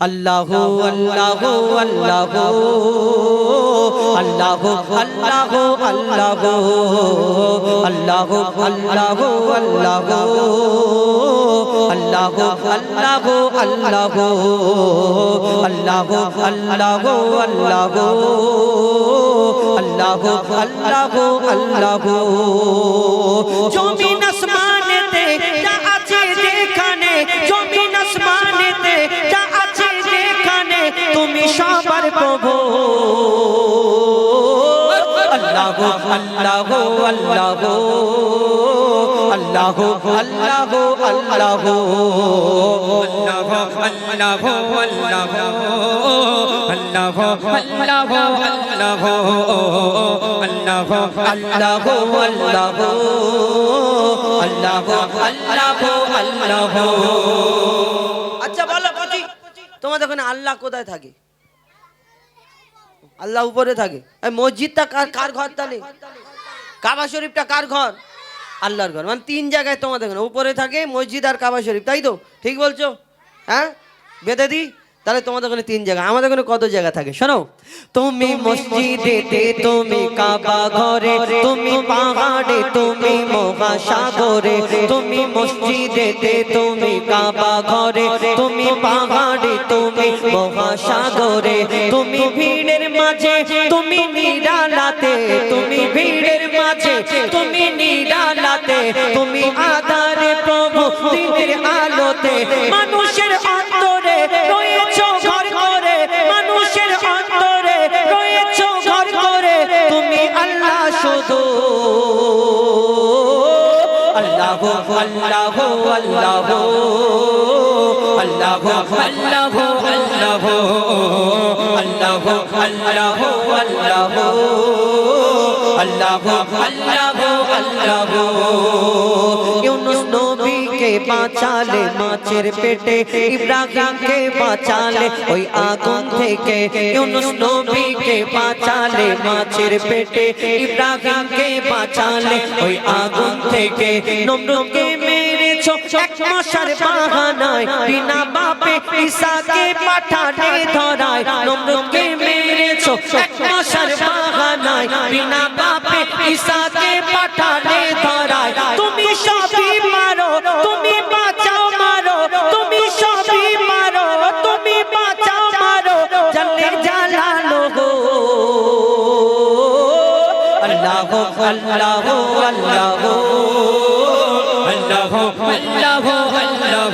अल्लाहु अल्लाहु अल्लाहु अल्लाहु अल्लाहु अल्लाहु अल्लाहु अल्लाहु अल्लाहु अल्लाहु अल्लाहु अल्लाहु अल्लाहु अल्लाहु अल्लाहु अल्लाहु अल्लाहु जमीन आसमानेते जा আছে যেখানে जमीन आसमानेते जा আছে যেখানে তুমি সবার প্রভু अल्लाहु अल्लाहु अल्लाहु अल्लाहु अल्लाहु अल्लाहु अल्लाहु अल्लाहु अल्लाहु अल्लाहु अल्लाहु अल्लाहु अल्लाहु अल्लाहु अल्लाहु अल्लाहु अच्छा बोलो बुझी তোমাদের ওখানে আল্লাহ কোথায় থাকে আল্লাহ উপরে থাকে এই মসজিদটা কার ঘর তাহলে কাবা শরীফটা কার ঘর আল্লাহর ঘর মানে তিন জায়গায় তোমাদের ওখানে উপরে থাকে মসজিদ আর কাবা শরীফ তাই তো ঠিক বলছো হ্যাঁ বেঁধে দিই তাহলে তোমাদের ওখানে তিন জায়গা আমাদের ওখানে কত জায়গা থাকে শোনো তুমি মসজিদেতে তুমি কাবা ঘরে তুমি পাহাড়ে তুমি মহাসাগরে তুমি মসজিদেতে তুমি কাবা ঘরে তুমি পাহাড়ে তুমি মহাসাগরে তুমি ভিড়ের মাঝে তুমি নিরালাতে তুমি ভিড়ের মাঝে তুমি নিরালাতে তুমি আধারে প্রভু দিনের আলোতে মানুষের অন্তরে রয়েছো ঘর করে মানুষের অন্তরে রয়েছো ঘর করে তুমি আল্লাহ শুধু আল্লাহু আল্লাহু আল্লাহু আল্লাহু আল্লাহু আল্লাহু আল্লাহু আল্লাহু আল্লাহু আল্লাহু আল্লাহু আল্লাহু ইউনুস নবীকে বাঁচালে মাছের পেটে ইব্রাহিমকে বাঁচালে ওই আগুন থেকে ইউনুস নবীকে বাঁচালে মাছের পেটে ইব্রাহিমকে বাঁচালে ওই আগুন থেকে নমরুদকে মেরেছো এক মশার বাহানায় বিনা বাপে ঈসাকে পাঠালে ধরায় নমরুদকে মেরেছো এক মশার বাহানায় বিনা বাপে ঈসাকে পাঠালে ধরায় তুমি সবই মারো তুমি বাঁচাও মারো তুমি সবই মারো তুমি বাঁচাও মারো জাল্লে জালালুহু আল্লাহু আল্লাহু আল্লাহু আল্লাহু আল্লাহু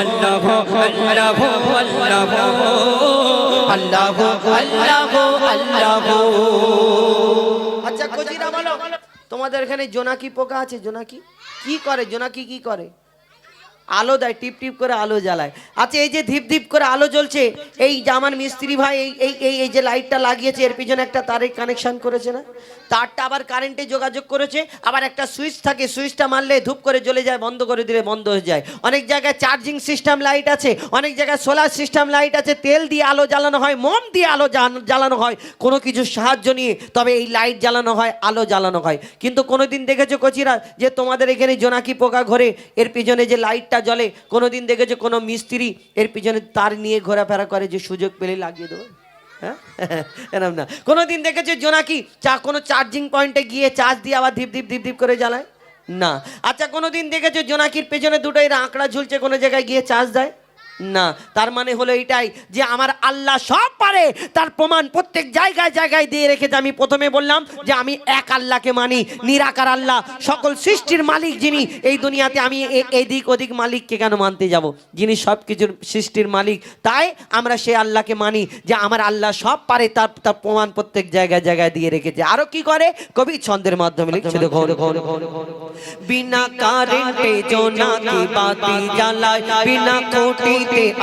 আল্লাহু আল্লাহু আল্লাহু আল্লাহু আল্লাহু আল্লাহু আচ্ছা কজিরা বলো তোমাদের এখানে জোনাকি পোকা আছে জোনাকি কি করে জোনাকি কি করে আলো দেয় টিপ টিপ করে আলো জ্বালায় আচ্ছা এই যে ধীপ ধীপ করে আলো জ্বলছে এই যে আমার মিস্ত্রি ভাই এই যে লাইটটা লাগিয়েছে এর পিছনে একটা তারের কানেকশন করেছে না তারটা আবার কারেন্টে যোগাযোগ করেছে আবার একটা সুইচ থাকে সুইচটা মারলে ধূপ করে জ্বলে যায় বন্ধ করে দিলে বন্ধ হয়ে যায় অনেক জায়গায় চার্জিং সিস্টেম লাইট আছে অনেক জায়গায় সোলার সিস্টেম লাইট আছে তেল দিয়ে আলো জ্বালানো হয় মোম দিয়ে আলো জ্বালানো হয় কোনো কিছু সাহায্য নিয়ে তবে এই লাইট জ্বালানো হয় আলো জ্বালানো হয় কিন্তু কোনোদিন দেখেছো কচিরা যে তোমাদের এখানে জোনাকি পোকা ঘরে এর পিছনে যে লাইটটা জ্বলে কোনোদিন দেখেছো কোনো মিস্ত্রি এর পিছনে তার নিয়ে ঘোরাফেরা করে যে সুযোগ পেলে লাগিয়ে দেবো হ্যাঁ এরকম না কোনোদিন দেখেছো জোনাকি কোনো চার্জিং পয়েন্টে গিয়ে চার্জ দিয়ে আবার ধীপ ধীপ ধীপ ধীপ করে জ্বালায় না আচ্ছা কোনোদিন দেখেছো জোনাকির পেছনে দুটো এর আঁকড়া ঝুলছে কোনো জায়গায় গিয়ে চার্জ দেয় না তার মানে হলো এটাই যে আমার আল্লাহ সব পারে তার প্রমাণ প্রত্যেক জায়গায় জায়গায় দিয়ে রেখেছে আমি প্রথমে বললাম যে আমি এক আল্লাহকে মানি নিরাকার আল্লাহ সকল সৃষ্টির মালিক যিনি এই দুনিয়াতে আমি এদিক ওদিক মালিককে কেন মানতে যাব যিনি সব কিছুর সৃষ্টির মালিক তাই আমরা সেই আল্লাহকে মানি যে আমার আল্লাহ সব পারে তার প্রমাণ প্রত্যেক জায়গায় জায়গায় দিয়ে রেখেছে আরো কি করে কবি ছন্দের মাধ্যমে লিখছে দেখো বিনা কারেন্টে জোনাকি বাতি জ্বালায় বিনা কোটি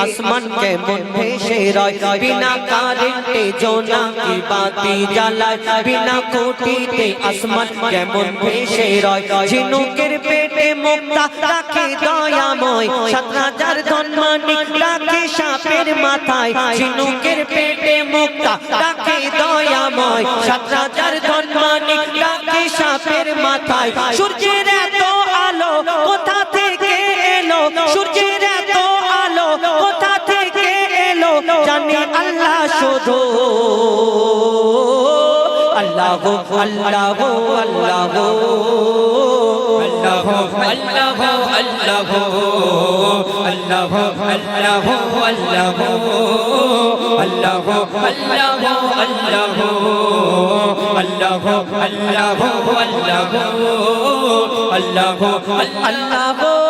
আসমান কেমন ভেসে রয় বিনা কারেন্টে জোনাকি বাতি জ্বালায় বিনা কোটিতে আসমান কেমন ভেসে রয় ঝিনুকের পেটে মুক্তা রাখে দয়াময় ৭০০০ ধনমানিক রাখে সাপের মাথায় ঝিনুকের পেটে মুক্তা রাখে দয়াময় ৭০০০ ধনমানিক রাখে সাপের মাথায় সূর্যের এত আলো কোথা থেকে এলো সূর্যের এত আলো কোথা থেকে জানে আল্লাহ শুধু আল্লাহ আল্লাহ আল্লাহ আল্লাহ আল্লাহ আল্লাহ আল্লাহ আল্লাহ আল্লাহ আল্লাহ আল্লাহ আল্লাহ আল্লাহ আল্লাহ আল্লাহ আল্লাহ আল্লাহ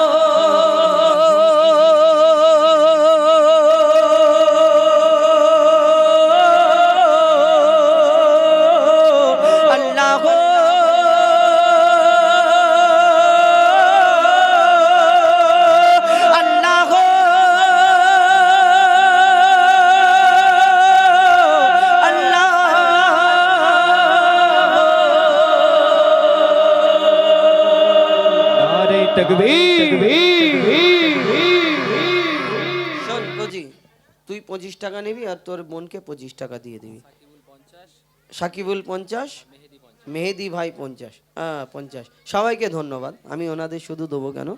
শোন বুঝি, তুই 25 টাকা নিবি আর তোর বোনকে 25 টাকা দিয়ে দিবি। সাকিবুল 50, মেহেদি ভাই 50, হ্যাঁ 50। সবাইকে ধন্যবাদ। আমি ওনাদের শুধু দেবো কেন,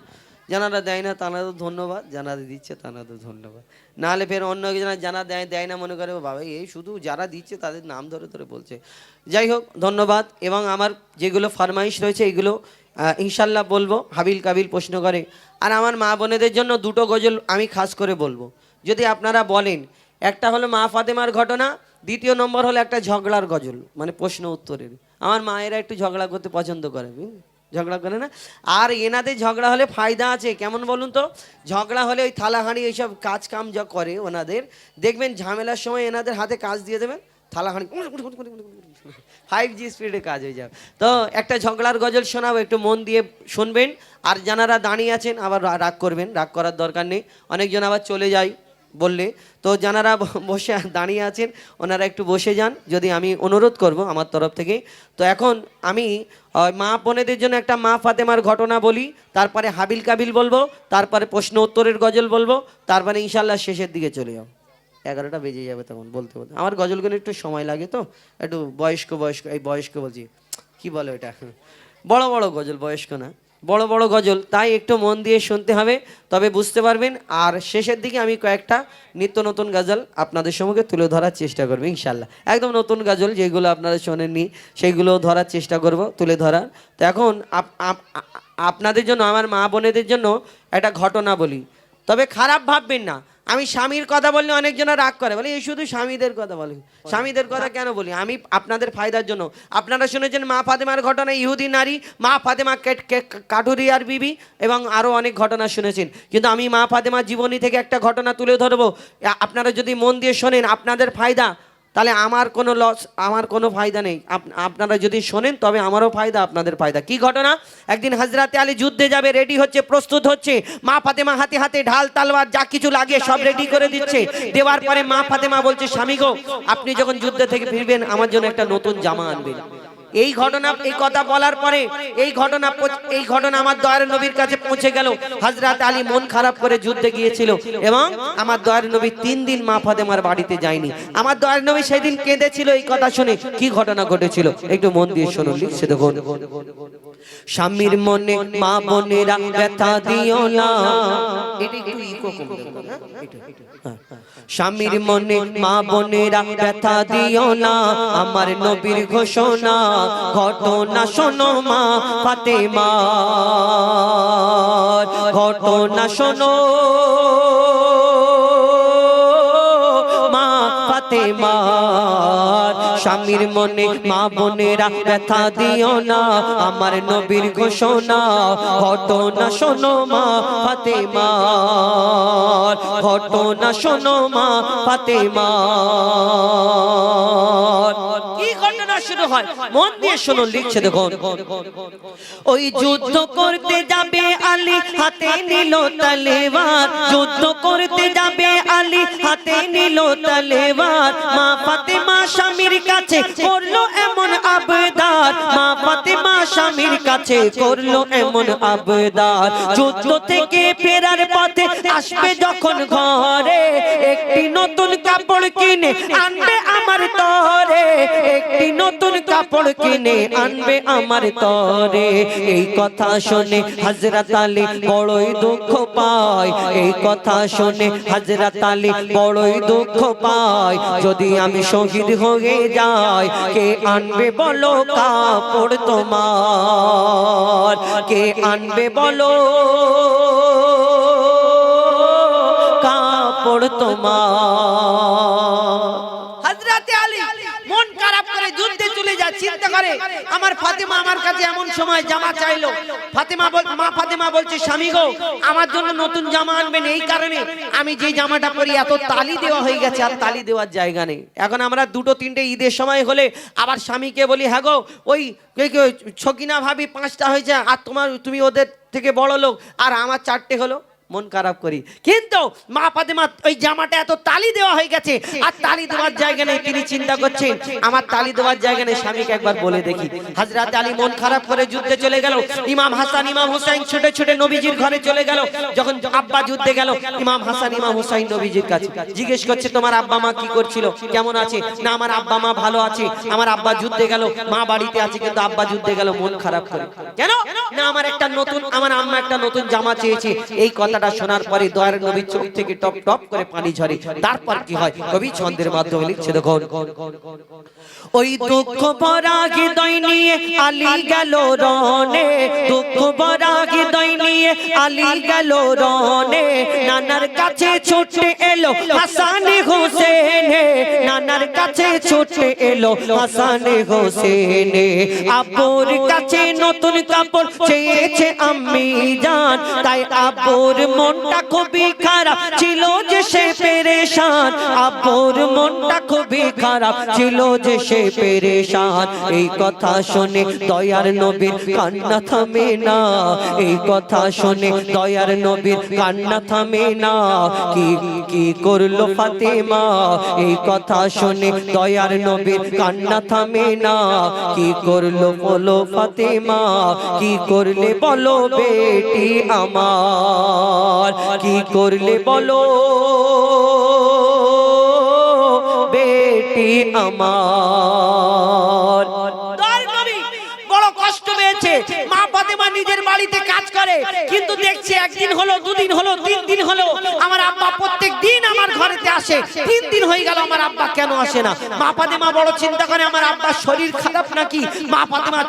জানারা দেয় না তানাদের ধন্যবাদ, জানারা দিচ্ছে তানাদের ধন্যবাদ। নাহলে ফের অন্য একজনা জানা দেয় না মনে করে বাবা এই শুধু যারা দিচ্ছে তাদের নাম ধরে ধরে বলছে। যাই হোক ধন্যবাদ। এবং আমার যেগুলো ফরমাইশ রয়েছে এগুলো ইনশাল্লাহ বলবো। হাবিল কাবিল প্রশ্ন করে। আর আমার মা বোনেদের জন্য দুটো গজল আমি খাস করে বলবো, যদি আপনারা বলেন। একটা হলো মা ফাতেমার ঘটনা, দ্বিতীয় নম্বর হলো একটা ঝগড়ার গজল, মানে প্রশ্ন উত্তরের। আমার মায়েরা একটু ঝগড়া করতে পছন্দ করে, ঝগড়া করে না। আর এনাদের ঝগড়া হলে ফায়দা আছে, কেমন বলুন তো? ঝগড়া হলে ওই থালাহাঁড়ি এইসব কাজ কাম যা করে ওনাদের, দেখবেন ঝামেলার সময় এনাদের হাতে কাজ দিয়ে দেবেন, থালাহাঁড়ি 5G স্পিডে কাজ হয়ে যাবে। তো একটা ঝগড়ার গজল শোনাবো, একটু মন দিয়ে শুনবেন। আর যারা দাঁড়িয়ে আছেন আবার রাগ করবেন, রাগ করার দরকার নেই। অনেকজন আবার চলে যায় বললে, তো যারা বসে দাঁড়িয়ে আছেন ওনারা একটু বসে যান, যদি আমি অনুরোধ করব আমার তরফ থেকে। তো এখন আমি মা বোনেদের জন্য একটা মা ফাতেমার ঘটনা বলি, তারপরে হাবিল কাবিল বলবো, তারপরে প্রশ্ন উত্তরের গজল বলবো, তারপরে ইনশাল্লাহ শেষের দিকে চলে যাও। 11টা বেজে যাবে তখন বলতে বলতে। আমার গজলগুলো একটু সময় লাগে, তো একটু বয়স্ক এই বয়স্ক বলছি কি বলো এটা, বড় বড় গজল, বয়স্ক না, বড় বড় গজল, তাই একটু মন দিয়ে শুনতে হবে, তবে বুঝতে পারবেন। আর শেষের দিকে আমি কয়েকটা নিত্য নতুন গজল আপনাদের সম্মুখে তুলে ধরার চেষ্টা করবো ইনশাল্লাহ। একদম নতুন গজল যেগুলো আপনারা শোনেননি সেইগুলো ধরার চেষ্টা করব, তুলে ধরার। তো এখন আপনাদের জন্য, আমার মা বোনেদের জন্য একটা ঘটনা বলি, তবে খারাপ ভাববেন না। আমি স্বামীর কথা বললে অনেকজনা রাগ করে, বলে এই শুধু স্বামীদের কথা বলে। স্বামীদের কথা কেন বলি? আমি আপনাদের ফায়দার জন্য। আপনারা শুনেছেন মা ফাতেমার ঘটনা, ইহুদি নারী মা ফাতেমা কাঠুরিয়ার বিবি, এবং আরও অনেক ঘটনা শুনেছেন। কিন্তু আমি মা ফাতেমার জীবনী থেকে একটা ঘটনা তুলে ধরবো। আপনারা যদি মন দিয়ে শোনেন আপনাদের ফায়দা, তাহলে আমার কোনো লস, আমার কোনো ফায়দা নেই। আপনারা যদি শোনেন তবে আমারও ফায়দা, আপনাদের ফায়দা। কি ঘটনা? একদিন হযরত আলী যুদ্ধে যাবে, রেডি হচ্ছে, প্রস্তুত হচ্ছে। মা ফাতেমা হাতে হাতে ঢাল তলোয়ার যা কিছু লাগে সব রেডি করে দিচ্ছে। দেওয়ার পরে মা ফাতেমা বলছে, স্বামী গো, আপনি যখন যুদ্ধ থেকে ফিরবেন আমার জন্য একটা নতুন জামা আনবেন। এই ঘটনা, এই কথা বলার পরে এই ঘটনা আমার দয়ার নবীর কাছে পৌঁছে গেল। হযরত আলী মন খারাপ করে যুদ্ধে গিয়েছিল, এবং আমার দয়ার নবী 3 দিন মা ফাতেমার বাড়িতে যায়নি। আমার দয়ার নবী সেদিন কেঁদেছিল এই কথা শুনে। কি ঘটনা ঘটেছিল একটু মন দিয়ে শুনুন, লিখছে দেখুন। স্বামীর মনে মা বোনেরা ব্যথা দিও না, এটা একটু ইকো কম দেবেন, হ্যাঁ। স্বামীর মনে মা বোনেরা ব্যথা দিও না, আমার নবীর ঘোষণা ঘটনা শোনো মা ফাতেমা, ঘটনা শোনো মা ফাতেমা। স্বামীর মনে মা বোনেরা ব্যথা দিও না, আমার নবীর ঘোষণা ঘটনা শোনো মা ফাতেমা, ঘটনা শোনো মা ফাতেমা। কি ঘটনা শুরু হয় মন দিয়ে শুনুন, লিখছে দেখুন। ওই যুদ্ধ করতে যাবে আলী, হাতে নিল তলোয়ার, যুদ্ধ করতে যাবে আলী, হাতে নিল তলোয়ার। মা ফাতেমা স্বামীর কাছে করলো এমন আবদার, মা ফাতেমা স্বামীর কাছে করলো এমন আবদার। যুদ্ধ থেকে ফেরার পথে আসবে যখন ঘরে, একটি নতুন কাপড় কিনে আনবে আমার তরে, একটি নতুন কাপড় কিনে আনবে আমার তরে। এই কথা শুনে হযরত আলী বড়ই দুঃখ পায়, এই কথা শুনে হযরত আলী বড়ই দুঃখ পায়। যদি আমি শহীদ হয়ে যাই, কে আনবে বলো কাপড় তোমার, কে আনবে বলো কাপড় তোমার। হযরতে আলী মন খারাপ করে যুদ্ধে চলে যায়, চিন্তা করে আমার ফাতেমা আমার কাছে এমন সময় জামা চাইলো। মা ফাতেমা বলছে, স্বামী গো আমার জন্য নতুন জামা আনবেন, এই কারণে আমি যে জামাটা পরি এত তালি দেওয়া হয়ে গেছে, আর তালি দেওয়ার জায়গা নেই। এখন আমরা দুটো তিনটে ঈদের সময় হলে আবার স্বামীকে বলি, হ্যাঁ গো ওই ছকিনা ভাবি 5টা হয়েছে, আর তুমি ওদের থেকে বড় লোক, আর আমার 4টে হলো, মন খারাপ করি। কিন্তু মা ফাতেমা ওই জামাটা এত তালি দেওয়া হয়ে গেছে, আর তালি দেওয়ার জায়গা নেই। তিনি চিন্তা করছেন আমার তালি দেওয়ার জায়গা নেই, স্বামীকে একবার বলে দেখি। হযরত আলী মন খারাপ করে যুদ্ধে চলে গেল। ইমাম হাসান ইমাম হুসাইন ছুটে ছুটে নবীজির ঘরে চলে গেল। যখন আব্বা যুদ্ধে গেল, ইমাম হাসান ইমাম হুসাইন নবীজির কাছে জিজ্ঞেস করছে, তোমার আব্বা মা কি করছিল, কেমন আছে? না আমার আব্বা মা ভালো আছে, আমার আব্বা যুদ্ধে গেল, মা বাড়িতে আছে, কিন্তু আব্বা যুদ্ধে গেল মন খারাপ করে। কেন? না আমার আম্মা একটা নতুন জামা চেয়েছে। এই কথাটা শোনার পরে দয়ার নবীর চোখ থেকে টপ টপ করে পানি ঝরে। তারপর কি হয় কবি ছন্দের মাধ্যমে লিখছে, দেখো ওই দুঃখ ভরা হৃদয় নিয়ে আলী গেল রনে, দুঃখ ভরা হৃদয় নিয়ে আলী গেল রনে। নানার কাছে ছুটে এলো হাসান হোসেন, নানার কাছে ছুটে এলো হাসান হোসেন। আব্বুর কাছে নতুন কাপড় চেয়েছে আম্মি জান, তাই আব্বুর মনটা খুবই খারাপ ছিল যে সে পেরেশান, আব্বুর মনটা খুবই খারাপ ছিল যে সে পেরেশান। এই কথা শুনে দয়ার নবীর কান্না থামে না, এই কথা শুনে দয়ার নবীর কান্না থামে না। কি করলো ফাতেমা, এই কথা শুনে দয়ার নবীর কান্না থামে না। কি করলো বলো ফাতেমা, কি করলে বলো বেটি আমার, কি করলে বলো বেটি আমার। বড় কষ্ট পেয়েছে। মা ফাতেমা নিজের বাড়িতে কাজ করে, কিন্তু দেখছে একদিন হলো, দুদিন হলো, 3 দিন হলো আমার আব্বা প্রত্যেক দিন আমার ঘরেতে আসে। 3 দিন হয়ে গেল আমার আব্বা কেন আসে না? মা ফাতেমা বড় চিন্তা করে আমার আব্বার শরীর খারাপ নাকি। মা ফাতেমা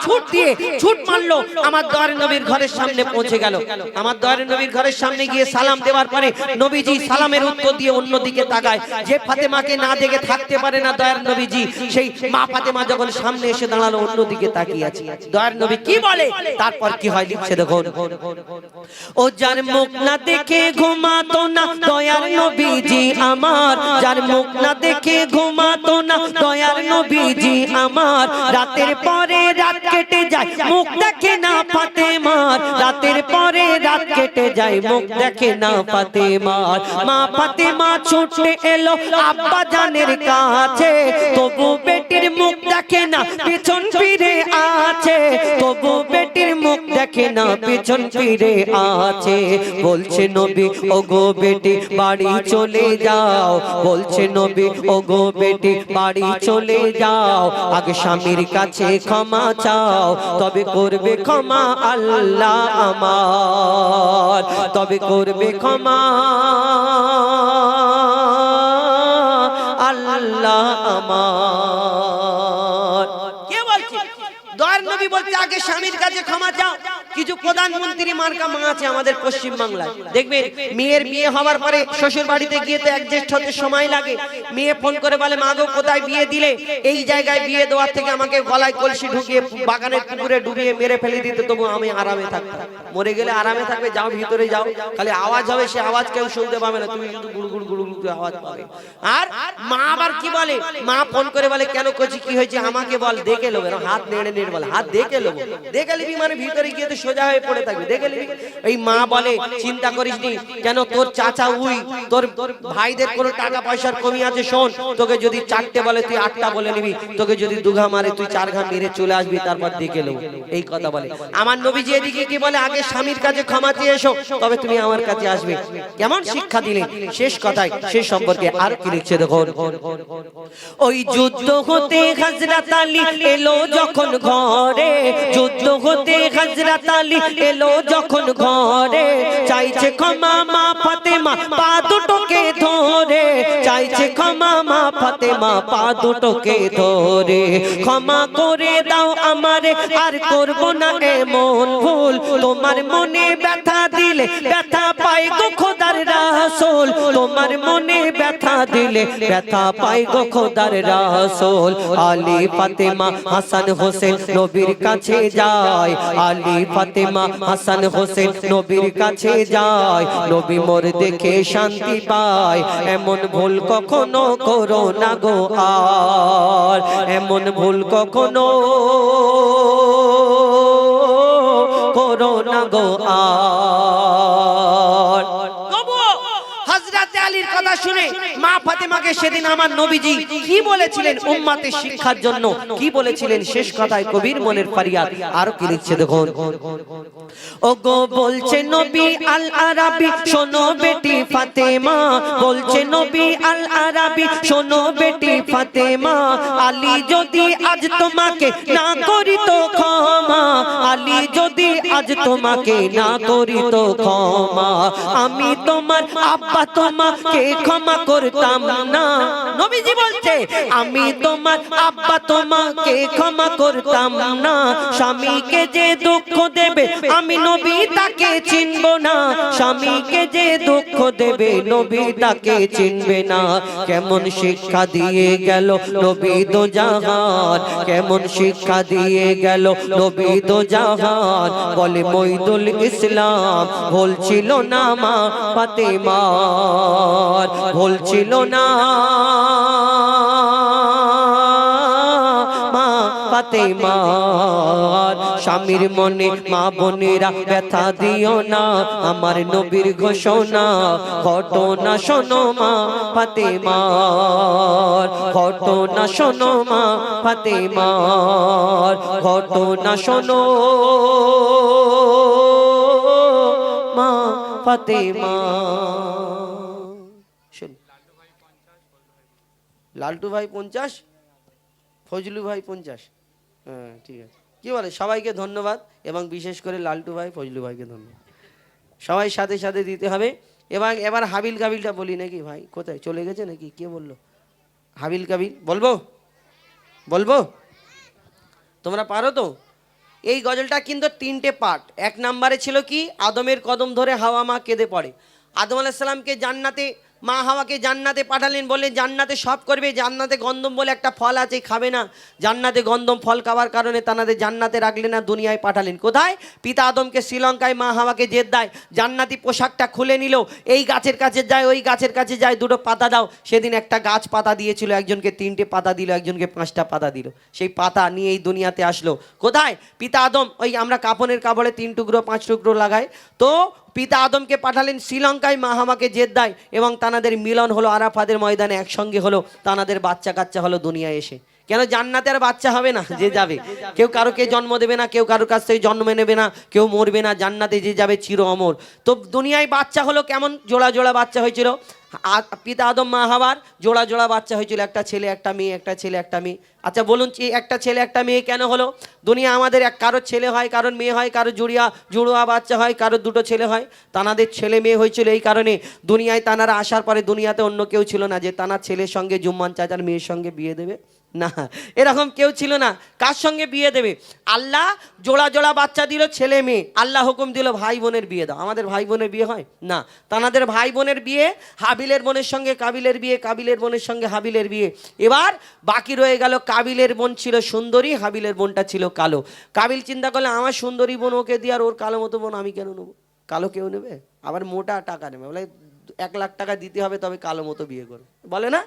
ছুট মারলো, আমার দয়ার নবীর ঘরের সামনে পৌঁছে গেল। আমার দয়ার নবীর ঘরের সামনে গিয়ে সালাম দেওয়ার পরে নবীজি সালামের উত্তর দিয়ে অন্যদিকে তাকায়। যে ফাতেমাকে না দেখে থাকতে পারে না দয়ার নবীজি, সেই মা ফাতেমা যখন সামনে এসে দাঁড়ালো অন্যদিকে তাকিয়ে আছে। দয়ার নবী কি বলে, তারপর কি হয় লিখছে দেখো, ও যার মুখ না দেখে ঘুমাতো না দয়ার নবীজি আমার, যার মুখ না দেখে ঘুমাতো না দয়ার নবীজি আমার। রাতের পরে রাত কেটে যায় মুখ দেখে না ফাতেমার, রাতের পরে রাত কেটে যায় মুখ দেখে না ফাতেমার। মা ফাতেমা ছুটে এলো আব্বা জানের কাছে, তবু বেটির মুখ দেখে না পেছন ফিরে আছে, তবু বেটির মুখ দেখে না পেছন ফিরে আছে। বলছে নবী ও গো বেটি বাড়ি চলে যাও, বলছে নবী ও গো বেটি বাড়ি চলে যাও। আগে স্বামীর কাছে ক্ষমা চাও, তবে করবে ক্ষমা আল্লাহ আমার, তবে করবে ক্ষমা আল্লাহ আমার। কে বলছে? দয়ার নবী বলছে আগে স্বামীর কাছে ক্ষমা চাও। কিছু প্রধানমন্ত্রী মার্কা মা আছে আমাদের পশ্চিম বাংলায়, দেখবেন মেয়ের বিয়ে হওয়ার পরে শ্বশুর বাড়িতে গিয়ে তো অ্যাডজাস্ট হতে সময় লাগে। মেয়ে ফোন করে বলে মা গো কোথায় বিয়ে দিলে, এই জায়গায় বিয়ে দেওয়ার থেকে আমাকে গলায় কলসি ঢুকিয়ে বাগানের পুকুরে ডুবিয়ে মেরে ফেলে দিতে, তবু আমি আরামে থাকতাম। মরে গেলে আরামে থাকবে, যাও ভিতরে যাও, খালি আওয়াজ হবে, সে আওয়াজ কেউ শুনতে পাবে না, তুমি শুধু গুড়গুড় গুড়গুড় আওয়াজ পাবে। আর মা আবার কি বলে, মা ফোন করে বলে কেন করছি, কি হয়েছে আমাকে বল, দেখে লোক হাত নেড়ে নেড়ে বলে হাত দেখে নেবো। দেখে নিবি মানে ভিতরে গিয়ে তো সোজা হয়ে পড়ে থাকবি, দেখে নিবি। এই মা বলে চিন্তা করিস নি, কেন তোর চাচা উই তোর ভাইদের কোনো টাকা পয়সার কমি আছে, শোন তোকে যদি 4টে বলে তুই 8টা বলে নিবি, তোকে যদি 2 ঘা মারে তুই 4 ঘা মেরে চলে আসবি, তারপর দেখে নেবো। এই কথা বলে আমার নবীজি। এদিকে কি বলে, আগে স্বামীর কাছে ক্ষমা চেয়ে এসো, তবে তুমি আমার কাছে আসবে। কেমন শিক্ষা দিলেন। শেষ কথায় সে সম্পর্কে আর কি লিখছে দেখুন। ওই যুদ্ধ হতে হযরত আলী এলো যখন ঘরে, যুদ্ধ হতে হযরত আলী এলো যখন ঘরে, চাইছে ক্ষমা মা ফাতেমা পা দুটোকে ধরে, চাইছে ক্ষমা মা ফাতেমা পা দুটোকে ধরে, ক্ষমা করে দাও আমারে আর করব না এমন ভুল, তোমার মনে ব্যথা দিলে ব্যথা পাই গো খোদার রাসূল, তোমার মনে ব্যথা দিলে ব্যথা পাই গো খোদার রাসূল। আলী ফাতেমা হাসান হোসেন নবীর কাছে যায়, আলী ফাতেমা হাসান হোসেন নবীর কাছে যায়, নবী মোর দেখে শান্তি পায়, এমন ভুল কখনো করো না গো আর, এমন ভুল কখনো করো না গো আর। হযরত আলীর কথা শুনে মা ফাতেমাকে সেদিন আমার নবীজি কি বলেছিলেন উম্মতের শিক্ষার জন্য, কি বলেছিলেন, শেষ কথায় কবির মনের ফরিয়াদ আর কি লিখছে দেখুন। ও গো বলছে নবী আল আরাবি শোনো বেটি ফাতেমা, বলছে নবী আল আরাবি শোনো বেটি ফাতেমা, আলী যদি আজ তোমাকে না করি তো ক্ষমা, আলী যদি আজ তোমাকে না করি তো ক্ষমা, আমি তোমার আব্বা তোমাকে ক্ষমা করতাম না। নবীজি বলছে আমি তোমার আব্বা তোমাকে ক্ষমা করতাম না, স্বামীকে যে দুঃখ দেবে আমি নবী তাকে চিনব না, স্বামীকে যে দুঃখ দেবে নবী তাকে চিনবে না। কেমন শিক্ষা দিয়ে গেল নবী দো জাহান, কেমন শিক্ষা দিয়ে গেল নবী দো জাহান, বলে মঈদুল ইসলাম ভুল ছিল না মা ফাতেমার, ভুল ছিল না মা ফাতেমার, স্বামীর মনে মা বোনেরা ব্যথা দিও না, আমার নবীর ঘোষণা ঘটনা শোনো মা ফাতেমার, ঘটনা শোনো মা ফাতেমার, ঘটনা শোনো মা ফাতেমা। লালটু ভাই 50, ফজলু ভাই 50। হ্যাঁ ঠিক আছে, কি বলে, সবাইকে ধন্যবাদ এবং বিশেষ করে লালটু ভাই ফজলু ভাইকে ধন্যবাদ। সবাই সাথে সাথে দিতে হবে। এবং এবার হাবিল কাবিলটা বলি নাকি ভাই, কোথায় চলে গেছে নাকি, কে বললো হাবিল কাবিল বলবো, বলবো তোমরা পারো তো? এই গজলটা কিন্তু 3টে পার্ট। 1 নম্বরে ছিল কি, আদমের কদম ধরে হাওয়া মা কেঁদে পড়ে। আদম আলাইহিস সালামকে জান্নাতে মা হাওয়াকে জান্নাতে পাঠালেন, বললেন জান্নাতে সব করবে, জান্নাতে গন্ধম বলে একটা ফল আছে খাবে না, জান্নাতে গন্ধম ফল খাওয়ার কারণে তানাদের জান্নাতে রাখলেন না, দুনিয়ায় পাঠালেন। কোথায়? পিতা আদমকে শ্রীলঙ্কায়, মা হাওয়াকে জেদ্দায় জান্নাতি পোশাকটা খুলে নিল, এই গাছের কাছে যায়, ওই গাছের কাছে যায়, 2টো পাতা দাও। সেদিন একটা গাছ পাতা দিয়েছিল, একজনকে 3টে পাতা দিল, একজনকে 5টা পাতা দিল। সেই পাতা নিয়ে এই দুনিয়াতে আসলো। কোথায়? পিতা আদম, ওই আমরা কাপনের কাপড়ে 3 টুকরো 5 টুকরো লাগাই, তো পিতা আদমকে পাঠালেন শ্রীলঙ্কায়, মা হাওয়াকে জেদ্দায়, এবং তানাদের মিলন হলো আরাফাতের ময়দানে, একসঙ্গে হলো, তানাদের বাচ্চা কাচ্চা হলো দুনিয়ায় এসে। কেন? জান্নাতে আর বাচ্চা হবে না, যে যাবে, কেউ কারোকে জন্ম দেবে না, কেউ কারোর কাছ থেকে জন্ম নেবে না, কেউ মরবে না, জান্নাতে যে যাবে চির অমর। তো দুনিয়ায় বাচ্চা হলো কেমন? জোড়া জোড়া বাচ্চা হয়েছিল। পিতা আদম মা হাওয়ার জোড়া জোড়া বাচ্চা হয়েছিল, একটা ছেলে একটা মেয়ে, একটা ছেলে একটা মেয়ে। আচ্ছা বলুন, একটা ছেলে একটা মেয়ে কেন হলো? দুনিয়া আমাদের কারোর ছেলে হয়, কারোর মেয়ে হয়, কারোর জুড়ুয়া বাচ্চা হয়, কারোর 2টো ছেলে হয়। তানাদের ছেলে মেয়ে হয়েছিল এই কারণে, দুনিয়ায় তানারা আসার পরে দুনিয়াতে অন্য কেউ ছিল না যে তানার ছেলের সঙ্গে জুম্মান চাচার মেয়ের সঙ্গে বিয়ে দেবে, না, এরকম কেউ ছিল না। কার সঙ্গে বিয়ে দেবে? আল্লাহ জোড়া জোড়া বাচ্চা দিল, ছেলে মেয়ে। আল্লাহ হুকুম দিল ভাই বোনের বিয়ে দাও। আমাদের ভাই বোনের বিয়ে হয় না, তানাদের ভাই বোনের বিয়ে, হাবিলের বোনের সঙ্গে কাবিলের বিয়ে, কাবিলের বোনের সঙ্গে হাবিলের বিয়ে। এবার বাকি রয়ে গেল, কাবিলের বোন ছিল সুন্দরী, হাবিলের বোনটা ছিল কালো। কাবিল চিন্তা করলে আমার সুন্দরী বোন ওকে দিয়ে আর ওর কালো মতো বোন আমি কেন নেবো? কালো কেউ নেবে? আবার মোটা টাকা নেবে, বলে 1 লাখ টাকা দিতে হবে তবে কালো মতো বিয়ে করবে। বলে না?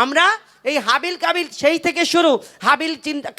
আমরা এই হাবিল কাবিল সেই থেকে শুরু।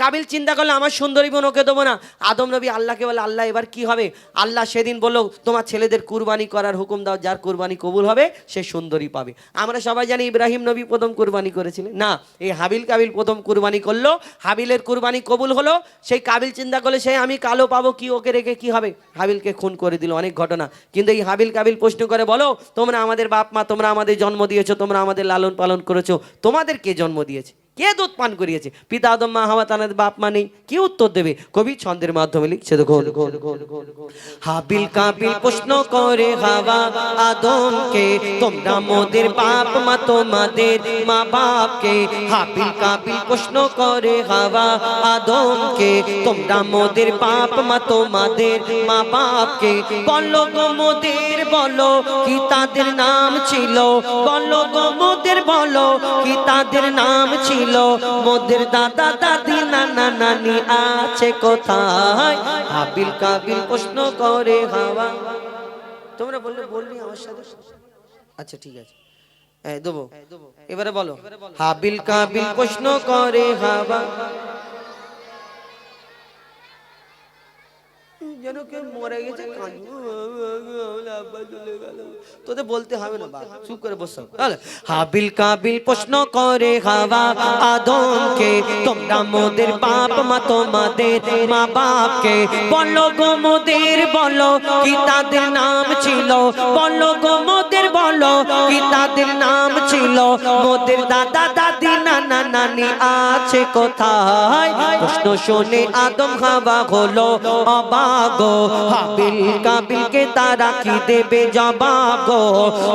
কাবিল চিন্তা করলে আমার সুন্দরী বোন ওকে দেবো না। আদম নবী আল্লাহকে বলে, আল্লাহ এবার কি হবে? আল্লাহ সেদিন বললো তোমার ছেলেদের কুরবানি করার হুকুম দাও, যার কুরবানি কবুল হবে সে সুন্দরী পাবে। আমরা সবাই জানি ইব্রাহিম নবী প্রথম কুরবানি করেছিলেন, না এই হাবিল কাবিল প্রথম কুরবানি করলো। হাবিলের কুরবানি কবুল হলো, সেই কাবিল চিন্তা করলে সে আমি কালো পাবো কি, ওকে রেখে কি হবে? হাবিলকে খুন করে দিল, অনেক ঘটনা। কিন্তু এই হাবিল কাবিল প্রশ্ন করে, বলো তোমরা আমাদের বাপ মা, তোমরা আমাদের জন্ম দিয়েছো, তোমরা আমাদের লালন পালন করেছো, তোমাদের কে জন্ম দিয়েছে, কে দুধ পান করিয়েছে? পিতা আদম মা হাওয়া, তাদের বাপ মা নেই, কি উত্তর দেবে? কবি ছন্দের মাধ্যমে লিখছে দেখো, হাবিল কাবিল প্রশ্ন করে হাওয়া আদমকে, তোমরা মোদের বাপ মা, তোমাদের মা বাপকে। হাবিল কাবিল প্রশ্ন করে হাওয়া আদমকে, তোমরা মোদের বাপ মা, তোমাদের মা বাপকে। বলো গো মোদের, বলো কি তাদের নাম ছিল? বলো গো মোদের, বলো কি তাদের নাম ছিল? মোদের দাদা দাদি নানা নানি আছে কোথায়? হাবিল কাবিল প্রশ্ন করে হাওয়া। তোমরা বললি আমার সাথে? আচ্ছা ঠিক আছে, দেবো। এবারে বলো, হাবিল কাবিল প্রশ্ন করে হাওয়া। যেন কেউ মরে গেছে, তোদের বলতে হবে না, চুপ করে বসো। হাবিল কাবিল প্রশ্ন করে হাওয়া আদমকে, তোমরা মোদের বাপ মা, তোমাদের মা বাপকে। বলো গো মোদের, বলো কি তাদের নাম ছিল? বলো গো মোদের, বলো কি তাদের নাম ছিল? মোদের দাদা দাদি নানা নানি আছে কোথায়? প্রশ্ন শুনে আদম হাওয়া হলো অবাক। হাবিল কাবিলকে তারা কি দেবে জবাব?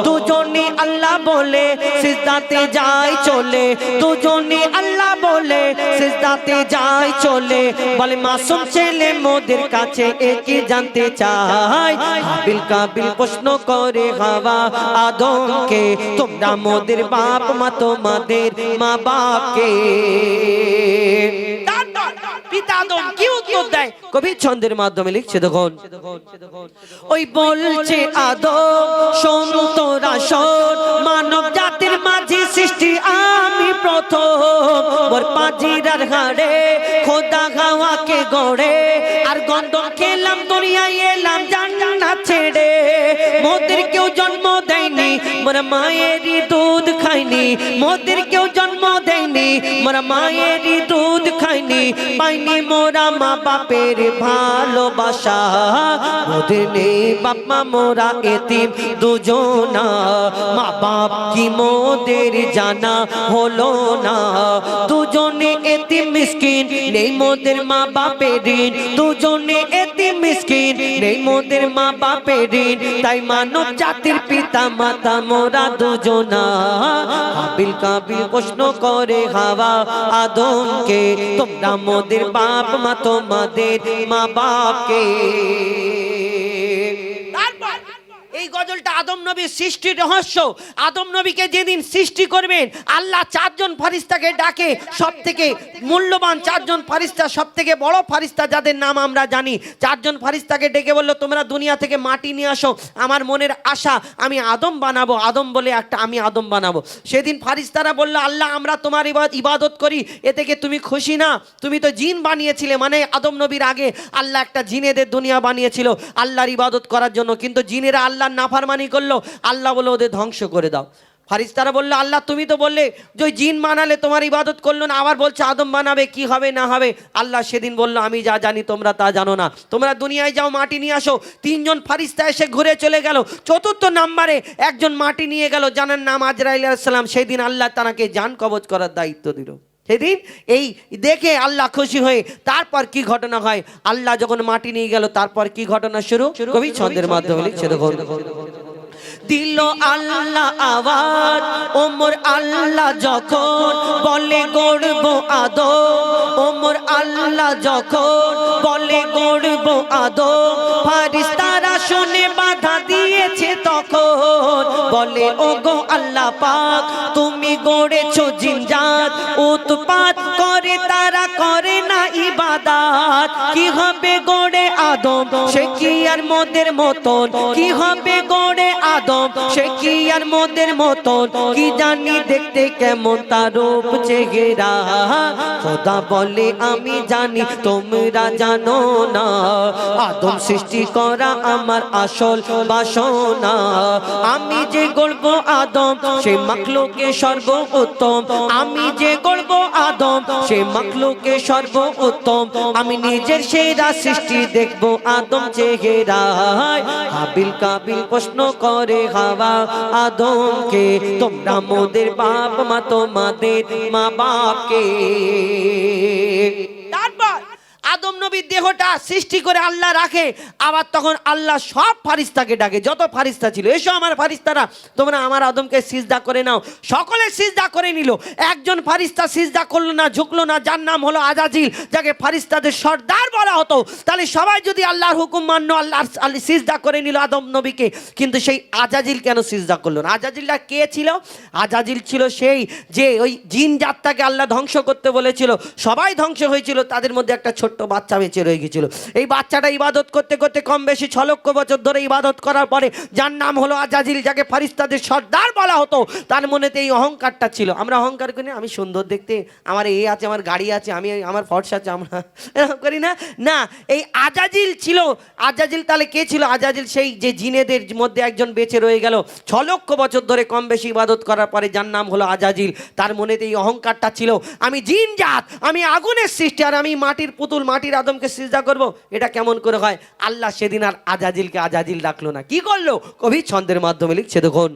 দুজনে আল্লাহ বলে সিজদাতে যায় চলে, দুজনে আল্লাহ বলে সিজদাতে যায় চলে। বলে মাসুম ছেলে মোদের কাছে একে জানতে চায়। হাবিল কাবিল প্রশ্ন করে হাওয়া আদমকে, তোমরা মোদের বাপ মা, তোমাদের মা বাপকে। পিতা আদম কি উত্তর দেয়? কবি ছন্দের মাধ্যমে লিখছে দেখুন, ওই বলছে আদম শোন তোরা শোন, মানব জাতির মাঝে সৃষ্টি আমি প্রথম। মোর পাজিরার হাড়ে খোদা হাওয়াকে গড়ে, আর গন্ধ খেলাম দুনিয়ায় এলাম জান্নাত ছেড়ে। মোদের কেউ জন্ম দেয়নি, মোর মায়েরই দুধ খাইনি। মোদের কেউ জন্ম দেয়নি, মোর মায়েরই দুধ খাইনি। পাইনি মোরা মা বাপের ভালোবাসা, মোদের নেই বাপ মা, মোরা এতিম দুজনা। মা বাপ কি মোদের জানা হলো না, দুজনে এতিম মিসকিন, নেই মোদের মা বাপের ঋণ। দুজনে এতিম মিসকিন, নেই মোদের মা বাপের ঋণ। তাই মানব জাতির পিতা মাতা মোরা দুজনা। হাবিল কাবিল প্রশ্ন করে হাওয়া আদমকে, তোমরা মোদের বাপ মা, তোমাদের মা বাপকে। এই গজলটা আদম নবীর সৃষ্টির রহস্য। আদম নবীকে যেদিন সৃষ্টি করবেন, আল্লাহ চারজন ফারিস্তাকে ডাকে, সব থেকে মূল্যবান চারজন ফারিস্তা, সব থেকে বড় ফারিস্তা যাদের নাম আমরা জানি। চারজন ফারিস্তাকে ডেকে বলল, তোমরা দুনিয়া থেকে মাটি নিয়ে আসো, আমার মনের আশা আমি আদম বানাবো। আদম বলে একটা, আমি আদম বানাবো। সেদিন ফারিস্তারা বলল, আল্লাহ আমরা তোমার ইবাদত করি, এ থেকে তুমি খুশি না? তুমি তো জিন বানিয়েছিলে, মানে আদম নবীর আগে আল্লাহ একটা জিনেদের দুনিয়া বানিয়েছিল আল্লাহর ইবাদত করার জন্য। কিন্তু জিনেরা আল্লাহ নাফরমানি করলো, আল্লাহ বলে ওদের ধ্বংস করে দাও। ফারিস্তারা বললো, আল্লাহ তুমি তো বললে যে জিন বানালে তোমার ইবাদত করলো না, আবার বলছে আদম বানাবে, কি হবে না হবে? আল্লাহ সেদিন বললো, আমি যা জানি তোমরা তা জানো না, তোমরা দুনিয়ায় যাও মাটি নিয়ে আসো। তিনজন ফারিস্তা এসে ঘুরে চলে গেল। চতুর্থ নাম্বারে একজন মাটি নিয়ে গেল, যার নাম আজরাইল আলাইহিস সালাম। সেই দিন আল্লাহ তাকে জান কবজ করার দায়িত্ব দিল। সেদিন এই দেখে আল্লাহ খুশি হয়ে তারপর কি ঘটনা হয়, আল্লাহ যখন মাটি নিয়ে গেল তারপর কি ঘটনা শুরু, কবি ছন্দের মাধ্যমে লিখছে দেখুন, দিল আল্লাহ আওয়াজ ওমর আল্লাহ যখন বলে গড়ব আদম, ওমর আল্লাহ যখন বলে গড়ব আদম, ফারিস্তারা শুনে বাধা দিয়েছে তখন বলে ও গো আল্লাহ পাক তুমি গড়েছো জিনজাত উৎপাত করে তারা করে না ইবাদত কি হবে গড়ে আদম সে কি আর মোদের মতন কি হবে গড়ে আদম সে কি আর মোদের মতন কি জানি দেখতে কেমন তার রূপ চেহারা খোদা বলে আমি জানি তোমরা জানো না আদম সৃষ্টি করা আমার আসল বাসনা আমি যে গড়ব আদম সে মাখলুকে সর্বোত্তম আমি যে গড়ব আদম সে মাখলুকে সর্বোত্তম আমি নিজের সেরা সৃষ্টি দেখব আদম চেহারায় হাবিল কাবিল প্রশ্ন করে হাওয়া আদমকে তোমরা মোদের বাপ মা তোমাদের মা বাপকে তারপর আদম নবীর দেহটা সৃষ্টি করে আল্লাহ রাখে আবার তখন আল্লাহ সব ফারিস্তাকে ডাকে যত ফারিস্তা ছিল এসো আমার ফারিস্তারা তোমরা আমার আদমকে সিজদা করে নাও সকলে সিজদা করে নিল একজন ফারিস্তা সিজদা করলো না ঝুঁকলো না যার নাম হলো আজাজিল যাকে ফারিস্তাদের সর্দার বলা হতো তাহলে সবাই যদি আল্লাহর হুকুম মানলো আল্লাহ সিজদা করে নিল আদম নবীকে কিন্তু সেই আজাজিল কেন সিজদা করলো না আজাজিলটা কে ছিল আজাজিল ছিল সেই যে ওই জিন জাতটাকে আল্লাহ ধ্বংস করতে বলেছিল সবাই ধ্বংস হয়েছিল তাদের মধ্যে একটা ছোট্ট বাচ্চা বেঁচে রয়ে গেছিল এই বাচ্চাটা ইবাদত করতে করতে কম বেশি 6 লক্ষ বছর ধরে ইবাদত করার পরে যার নাম হলো আজাজিল যাকে ফারিস্তাদের সর্দার বলা হতো তার মনেতে এই অহংকারটা ছিল আমরা অহংকার করি না আমি সুন্দর দেখতে আমার এই আছে আমার গাড়ি আছে আমি আমার ফর্সা আছে আমরা এরকম করি না না এই আজাজিল ছিল আজাজিল তাহলে কে ছিল আজাজিল সেই যে জিনেদের মধ্যে একজন বেঁচে রয়ে গেল 6 লক্ষ বছর ধরে কম বেশি ইবাদত করার পরে যার নাম হলো আজাজিল তার মনেতে এই অহংকারটা ছিল আমি জিন জাত আমি আগুনের সৃষ্টি আর আমি মাটির পুতুল মাটির আদমকে সিজদা করব এটা কেমন করে হয় আল্লাহ সেদিন আর আজাজিলকে আজাজিল ডাকলো না কি করলো কবি ছন্দের মাধ্যমে লিখছে দেখুন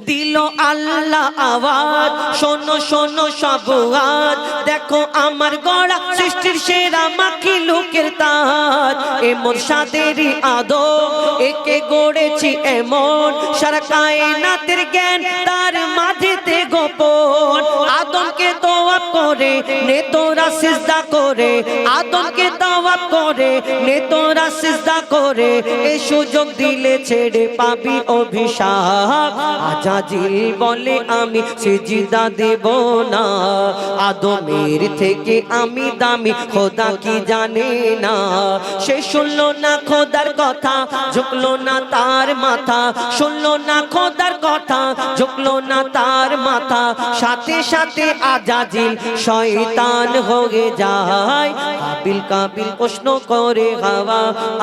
দিল আল্লাহ আওয়াজ শোনো শোনো সব আজ দেখো আমার গড়া সৃষ্টির সেরা মাখলুকের তাজ এমন সাদেরই আদম একে গড়েছি এমন সারা কায়নাতের জ্ঞান তার মাঝেতে গোপন আদমকে তোয়াব করে নে তোরা সিজদা করে আদমকে তাওয়াব করে নে তোরা সিজদা করে এই সুযোগ দিলে ছেড়ে পাবি অভিশাপ আজাজিল বলে আমি সিজদা দেব না আদমের থেকে আমি দামি খোদা কি জানে না সে শুনলো না খোদার কথা ঝুঁকলো না তার মাথা শুনলো না খোদার কথা ঝুঁকলো না তার মাথা সাথে সাথে আজাজিল শয়তান হয়ে যায় হাবিল কাবিল প্রশ্ন করে হাওয়া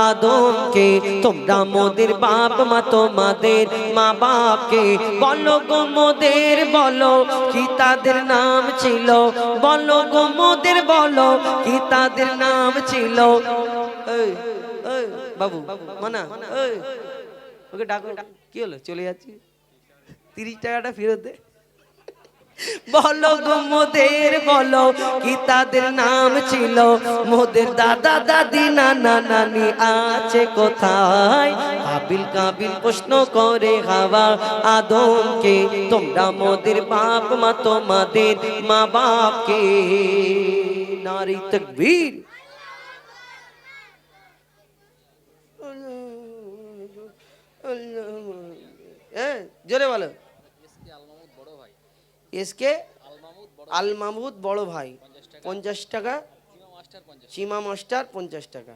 আদমকে তোমরা মোদের বাপ মা তোমাদের মা বাপকে বলো গো মোদের বলো কি তাদের নাম ছিল বলো গো মোদের বলো কি তাদের নাম ছিল এই এই বাবু মানা এই ওকে ডাকো কি হলো চলে যাচ্ছি 30 টাকাটা ফেরত দে বলো গো মোদের বলো কি তাদের নাম ছিল মোদের দাদা দাদি নানা নানি আছে কোথায় হাবিল কাবিল প্রশ্ন করে হাওয়া আদমকে তোমরা মোদের বাপ মা তোমাদের মা বাপকে নারী তাকবীর জোরে বলো এসকে আল মাহমুদ বড় ভাই 50 টাকা চিমা মাস্টার 50 টাকা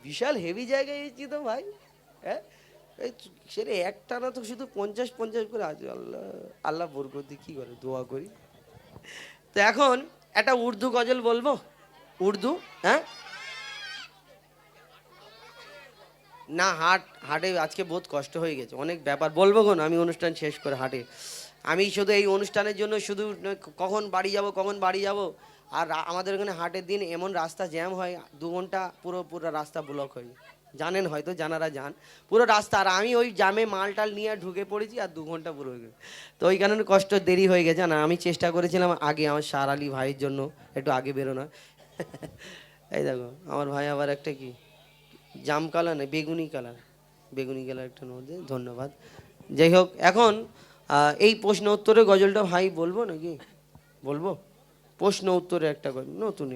বিশাল হেভি জায়গায় এসেছি তো ভাই হ্যাঁ সেরে একটা না তো শুধু 50 করে আছে আল্লাহ আল্লাহ বরকত কি করে দোয়া করি তো এখন একটা উর্দু গজল বলবো উর্দু হ্যাঁ না হাটে আজকে বহুত কষ্ট হয়ে গেছে অনেক ব্যাপার বলবো কোন আমি অনুষ্ঠান শেষ করে হাটে আমি শুধু এই অনুষ্ঠানের জন্য শুধু কখন বাড়ি যাব আর আমাদের ওখানে হাটের দিন এমন রাস্তা জ্যাম হয় 2 ঘন্টা পুরো রাস্তা ব্লক হয় জানেন হয়তো জানারা যান পুরো রাস্তা আর আমি ওই জামে মালটাল নিয়ে ঢুকে পড়েছি আর 2 ঘন্টা পুরো হয়ে গেছে তো ওই কারণে কষ্ট দেরি হয়ে গেছে না আমি চেষ্টা করেছিলাম আগে আমার শাহ আলী ভাইয়ের জন্য একটু আগে বেরোনো এই দেখো আমার ভাই আবার একটা কি জাম কালার না বেগুনি কালার একটা নোট দেয় ধন্যবাদ যাই হোক এখন এই প্রশ্ন উত্তরে গজলটা ভাই বলবো নাকি বলবো প্রশ্ন উত্তরে একটা নতুন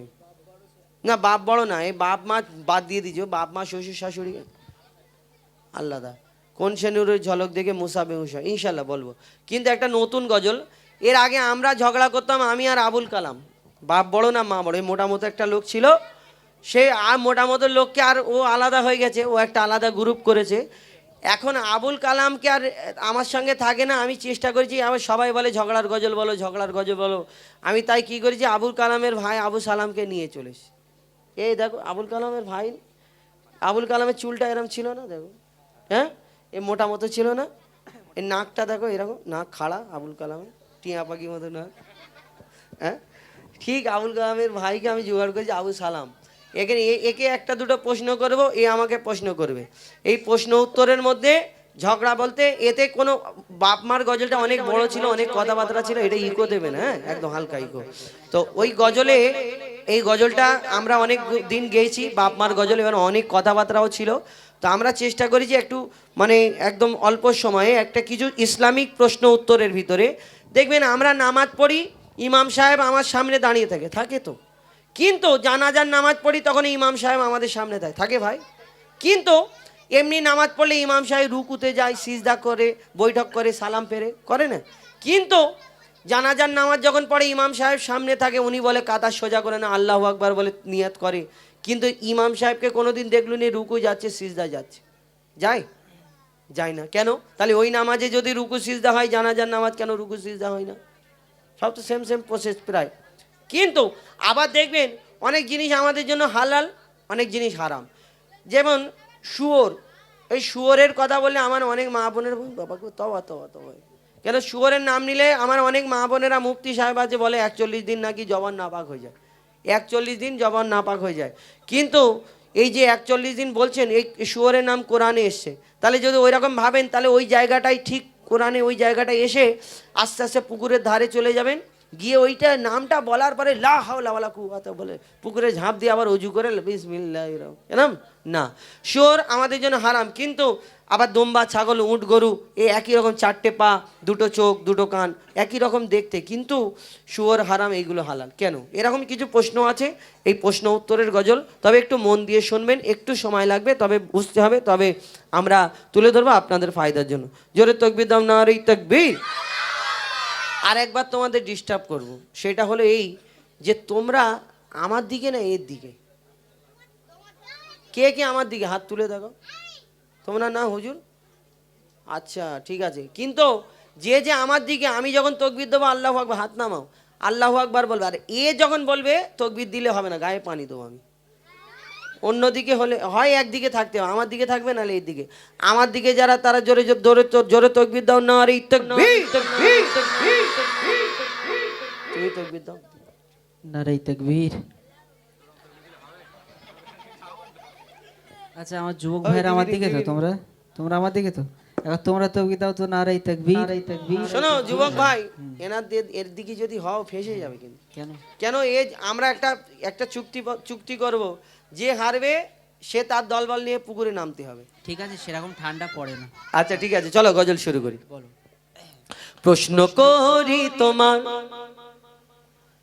না বাপ বড় না এই বাপ মা বাদ দিয়ে দিছো বাপ মা শ্বশুর শাশুড়ি আলাদা কোন সে নূরের ঝলক দেখে মুসা বেহুশ হয়, ইনশাল্লাহ বলবো। কিন্তু একটা নতুন গজল, এর আগে আমরা ঝগড়া করতাম আমি আর আবুল কালাম, বাপ বড় না মা বড়, এই মোটামতো একটা লোক ছিল, সে আর মোটামতো লোককে আর ও আলাদা হয়ে গেছে, ও একটা আলাদা গ্রুপ করেছে। এখন আবুল কালামকে আর আমার সঙ্গে থাকে না, আমি চেষ্টা করেছি, আমার সবাই বলে ঝগড়ার গজল বলো, ঝগড়ার গজল বলো, আমি তাই কি করেছি, আবুল কালামের ভাই আবু সালামকে নিয়ে চলে এসেছি। এই দেখো আবুল কালামের ভাই, আবুল কালামের চুলটা এরকম ছিল না, দেখো হ্যাঁ, এ মোটা মতো ছিল না, এই নাকটা দেখো এরকম, নাক খাড়া আবুল কালামের, টিয়া পাখি মতো নাক, হ্যাঁ ঠিক আবুল কালামের ভাইকে আমি জোগাড় করেছি আবু সালাম। এখানে একে একটা দুটো প্রশ্ন করব, এ আমাকে প্রশ্ন করবে, এই প্রশ্ন উত্তরের মধ্যে ঝগড়া বলতে, এতে কোনো বাপ মার গজলটা অনেক বড় ছিল, অনেক কথাবার্তা ছিল, এটা ইকো দেবে না, হ্যাঁ একদম হালকা ইকো। তো ওই গজলে, এই গজলটা আমরা অনেক দিন গেয়েছি, বাপ মার গজল, এবার অনেক কথাবার্তাও ছিল। তো আমরা চেষ্টা করেছি একটু মানে একদম অল্প সময়ে একটা কিছু ইসলামিক প্রশ্ন উত্তরের ভিতরে, দেখবেন আমরা নামাজ পড়ি, ইমাম সাহেব আমার সামনে দাঁড়িয়ে থাকে তো, কিন্তু জানাজার নামাজ পড়ি তখন ইমাম সাহেব আমাদের সামনে থাকে ভাই, কিন্তু এমনি নামাজ পড়লে ইমাম সাহেব রুকুতে যায়, সিজদা করে, বৈঠক করে, সালাম ফেরে, করে না। কিন্তু জানাজার নামাজ যখন পড়ে ইমাম সাহেব সামনে থাকে, উনি বলে কাতার সোজা করে না, আল্লাহু আকবার বলে নিয়াত করে, কিন্তু ইমাম সাহেবকে কোনোদিন দেখলু নি রুকু যাচ্ছে, সিজদা যাচ্ছে, যায় না কেন? তাহলে ওই নামাজে যদি রুকু সিজদা হয়, জানাজার নামাজ কেন রুকু সিজদা হয় না? সব তো সেম প্রসেস প্রায়। কিন্তু আবার দেখবেন অনেক জিনিস আমাদের জন্য হালাল, অনেক জিনিস হারাম। যেমন শুয়োর, এই শুয়োরের কথা বললে আমার অনেক মা বোনের বাবাকে তবা, কেন শুয়োরের নাম নিলে আমার অনেক মা বোনেরা, মুফতি সাহেব আছে বলে 41 দিন নাকি জবান নাপাক হয়ে যায়, 41 দিন জবান নাপাক হয়ে যায়। কিন্তু এই যে 41 দিন বলছেন, এই শুয়োরের নাম কোরআনে এসছে, তাহলে যদি ওই রকম ভাবেন, তাহলে ওই জায়গাটাই ঠিক, কোরআনে ওই জায়গাটায় এসে আস্তে আস্তে পুকুরের ধারে চলে যাবেন, গিয়ে ওইটা নামটা বলার পরে লা হাওলা ওয়ালা কুওয়াতা বলে পুকুরে ঝাঁপ দিয়ে আবার অজু করে বিসমিল্লাহির রহমানির না, শুয়োর আমাদের জন্য হারাম। কিন্তু আবার দম্বা, ছাগল, উট, গরু, এই একই রকম 4টে পা, 2টো চোখ, 2টো কান, একই রকম দেখতে, কিন্তু শুয়োর হারাম, এইগুলো হালাল কেন? এরকম কিছু প্রশ্ন আছে, এই প্রশ্ন উত্তরের গজল, তবে একটু মন দিয়ে শুনবেন, একটু সময় লাগবে, তবে বুঝতে হবে, তবে আমরা তুলে ধরবো আপনাদের ফায়দার জন্য। জোরে তাকবীর দাও, নারে তাকবীর। আর একবার তোমাদের ডিস্টার্ব করব, সেটা হলো এই যে তোমরা আমার দিকে না এর দিকে, কে কে আমার দিকে হাত তুলে দেখো, তোমরা না হুজুর, আচ্ছা ঠিক আছে। কিন্তু যে আমার দিকে, আমি যখন তাকবীর দেবো আল্লাহু আকবার, হাত নামাও, আল্লাহু আকবার বলবে, আর এ যখন বলবে তাকবীর দিলে হবে না, গায়ে পানি দেবো আমি। অন্যদিকে হলে হয় একদিকে থাকতে হবে, আমার দিকে থাকবে, নাহলে এই দিকে। আমার দিকে যারা, তারা জোরে জোরে তাকবীর দাও, নারে তাকবীর। তুমি তাকবীর দাও, নারে তাকবীর। আচ্ছা আমার যুবক ভাইরা আমার দিকে তো, তোমরা আমার দিকে তো, এখন তোমরা তাকবীর দাও তো, নারে তাকবীর। শোনো যুবক ভাই, এর দিকে যদি হও ফেসে যাবে। কিন্তু কেন আমরা একটা চুক্তি করব, যে হারবে সে তার দলবল নিয়ে পুকুরে নামতে হবে। ঠিক আছে, সেরকম ঠান্ডা পড়ে না। আচ্ছা ঠিক আছে, চলো গজল শুরু করি। প্রশ্ন করি তোমার,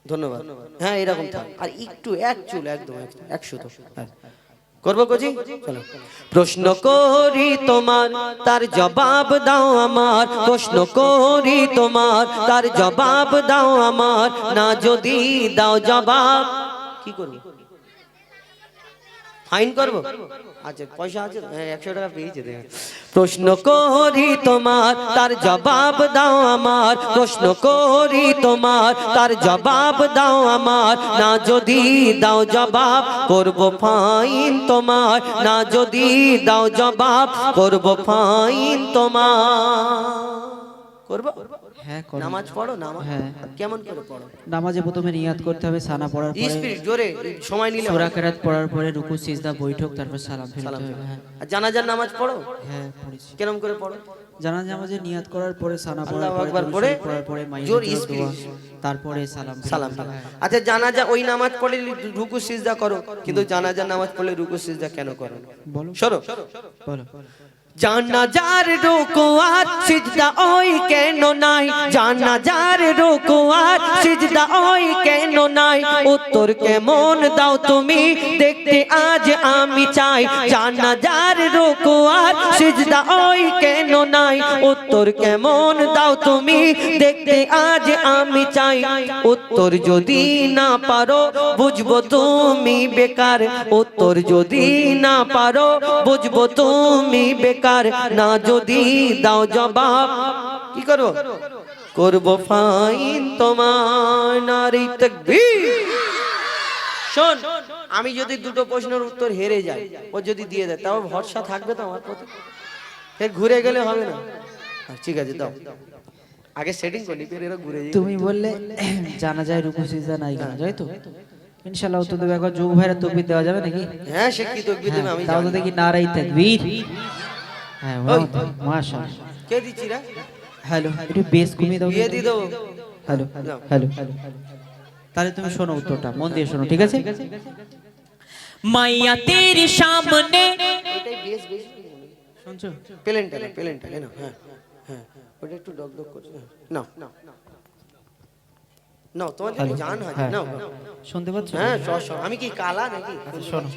ধন্যবাদ, হ্যাঁ এরকম থাক, আর একটু এক চুল একদম 100 করবো কোচিং, চলো। প্রশ্ন করি তোমার, তার জবাব দাও আমার, প্রশ্ন করি তোমার, তার জবাব দাও আমার, না যদি দাও জবাব কি করবো? ফাইন করবো? আচ্ছা পয়সা আছে, হ্যাঁ 100 টাকা পেয়েছে। প্রশ্ন করি তোমার, তার জবাব দাও আমার, প্রশ্ন করি তোমার, তার জবাব দাও আমার, না যদি দাও জবাব করব ফাইন তোমার, না যদি দাও জবাব করব ফাইন তোমার। করবো? হ্যাঁ করো। নামাজ পড়ো, নামাজ হ্যাঁ। কেমন করে পড়ো? নামাজে প্রথমে নিয়াত করতে হবে, সানা পড়ার পরে স্পিরিট জোরে, সময় নিলে সূরা কিরাত পড়ার পরে রুকু সিজদা বৈঠক, তারপর সালাম ফেলতে হবে। হ্যাঁ আর জানাজার নামাজ পড়ো? হ্যাঁ পড়েছি। কেমন করে পড়ো? জানাজা নামাজে নিয়াত করার পরে, সানা পড়ার আল্লাহু পরে, আকবার দুরূদ পড়ে, শরীফ পড়ার পরে, জোর মাইয়াতুল স্পিরিট, দোয়া, তারপরে সালাম সালাম। হ্যাঁ। আচ্ছা জানাজা ওই নামাজ পড়লে রুকু সিজদা করো, কিন্তু জানাজার নামাজ পড়লে রুকু সিজদা কেন করো? বলো সরো। বলো। জানাজার রুকু আর সিজদা ওই কেন নাই, জানাজার রুকু আর সিজদা ওই কেন নাই, উত্তর কেমন দাও তুমি দেখতে আজ আমি চাই। জানাজার রুকু আর সিজদা ওই কেন নাই উত্তর কেমন দাও তুমি দেখতে আজ আমি চাই উত্তর যদি না পারো বুঝবো তুমি বেকার উত্তর যদি না পারো বুঝবো তুমি বেকার না যদি দাও জবাব কি করবো করবো ফাইন তোমার নারী তাকবীর শোন আমি যদি দুটো প্রশ্নের উত্তর হেরে যাই ও যদি দিয়ে দেয় তাও ভরসা থাকবে তো আমার প্রতি ফের ঘুরে গেলে হবে না ঠিক আছে দাও আগে সেটিং করি ফের এরা ঘুরে যাবে তুমি বললে জানা যায় রুকু সিজদা নাই কেন যাই তো ইনশাআল্লাহ উত্তর দেবে একবার যোগ ভাইরা তকবীর দেওয়া যাবে নাকি হ্যাঁ সে কি তকবীর দেবে আমি তাও তো জানি দেখি নারাই তাকবীর হ্যাঁ মাশাআল্লাহ কে দিচ্ছি রে হ্যালো একটু বেস কমিয়ে দাও বিয়ে দিয়ে দেবো হ্যালো হ্যালো তাহলে তুমি শোনো উত্তরটা মন দিয়ে শোনো ঠিক আছে মাইয়া তেরি সামনে এটাই বেশ বেশ শুনছো প্লেনটা না হ্যাঁ হ্যাঁ ওটা একটু ডক ডক করছে না না তোমার যদি জান হয় না শুনতে পাচ্ছ হ্যাঁ আমি কি কালা নাকি শোনো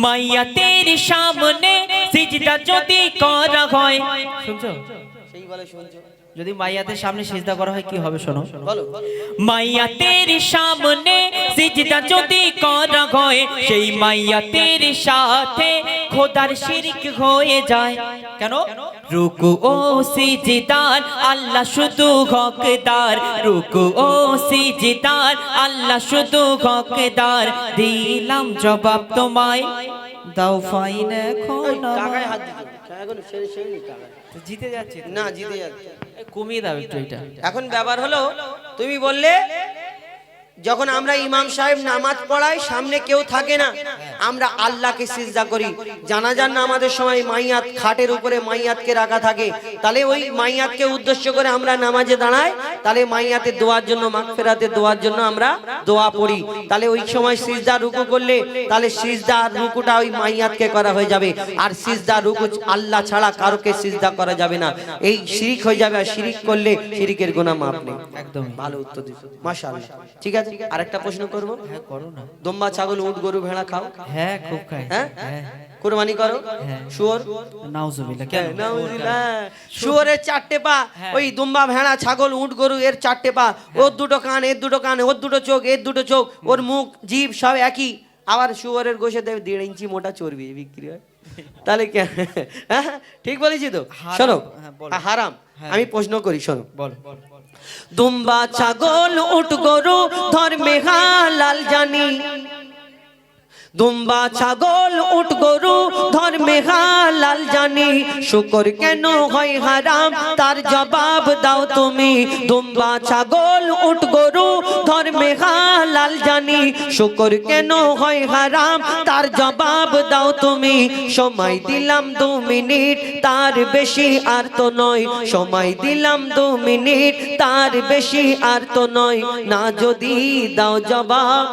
মাইয়া তেরি সামনে সিজদা যদি করা হয় শুনছো সেই বলে শুনছো যদি মাইয়াতের সামনে সিজদা করা হয় কি হবে শোনো বলো মাইয়া তেরি সামনে সিজদা যদি করা হয় সেই মাইয়া তেরি সাথে খোদার শিরক হয়ে যায় কেন রুকু ও সিজদার আল্লাহ শুধু হকদার রুকু ও সিজদার আল্লাহ শুধু হকদার দিলাম জবাব তোমায় দাও ফাইন এখন টাকায় হাত দিতে এখন সেই টাকা জিতে যাচ্ছে না জিতে যাচ্ছে কমিয়ে দাও একটু এটা এখন ব্যাপার হলো তুমি বললে যখন আমরা ইমাম সাহেব নামাজ পড়াই সামনে কেউ থাকে না আমরা আল্লাহকে সিজদা করি জানাজার নামাজের সময় মাইয়াত খাটের উপরে মাইয়াতকে রাখা থাকে তাহলে ওই মাইয়াতকে উদ্দেশ্য করে আমরা নামাজে দাঁড়াই তাহলে মাইয়াতের দোয়ার জন্য মাগফিরাতের দোয়ার জন্য আমরা দোয়া পড়ি তাহলে ওই সময় সিজদা রুকু করলে তাহলে সিজদা আর রুকুটা ওই মাইয়াতকে করা হয়ে যাবে আর সিজদা রুকু আল্লাহ ছাড়া কারোকে সিজদা করা যাবে না এই শিরিক হয়ে যাবে আর শিরিক করলে শিরিকের গুনাহ মাফ নেই একদম ভালো উত্তর দিছো মাশাআল্লাহ ঠিক আছে আরেকটা প্রশ্ন করব হ্যাঁ করো না দম্বা ছাগল উট গরু ভেড়া খাও হ্যাঁ খুব খাই হ্যাঁ হ্যাঁ কুরবানি করো শুয়োর নাউজুবিল্লাহ কেন নাউজুবিল্লাহ শুয়োরের চারটে পা ওই দুম্বা ভেড়া ছাগল উট গরু এর চারটে পা ওর দুটো কান এর দুটো কান ওর দুটো চোখ এর দুটো চোখ ওর মুখ জিভ সব একই আবার শুয়োরের গোশে দেবে 1.5 ইঞ্চি মোটা চর্বি বিক্রি হয় তাহলে কি হ্যাঁ ঠিক বলেছি তো শোনো হারাম আমি প্রশ্ন করি শোনো বল দুম্বা ছাগল উট গরু ধর্মে হালাল জানি দুম্বা ছাগল উট গরু ধর্মে হালাল জানি শুকর কেন হয় হারাম তার জবাব দাও তুমি দুম্বা ছাগল উট গরু ধর্মে হালাল জানি শুকর কেন হয় হারাম তার জবাব দাও তুমি সময় দিলাম 2 মিনিট তার বেশি আর তো নয় সময় দিলাম 2 মিনিট তার বেশি আর তো নয় না যদি দাও জবাব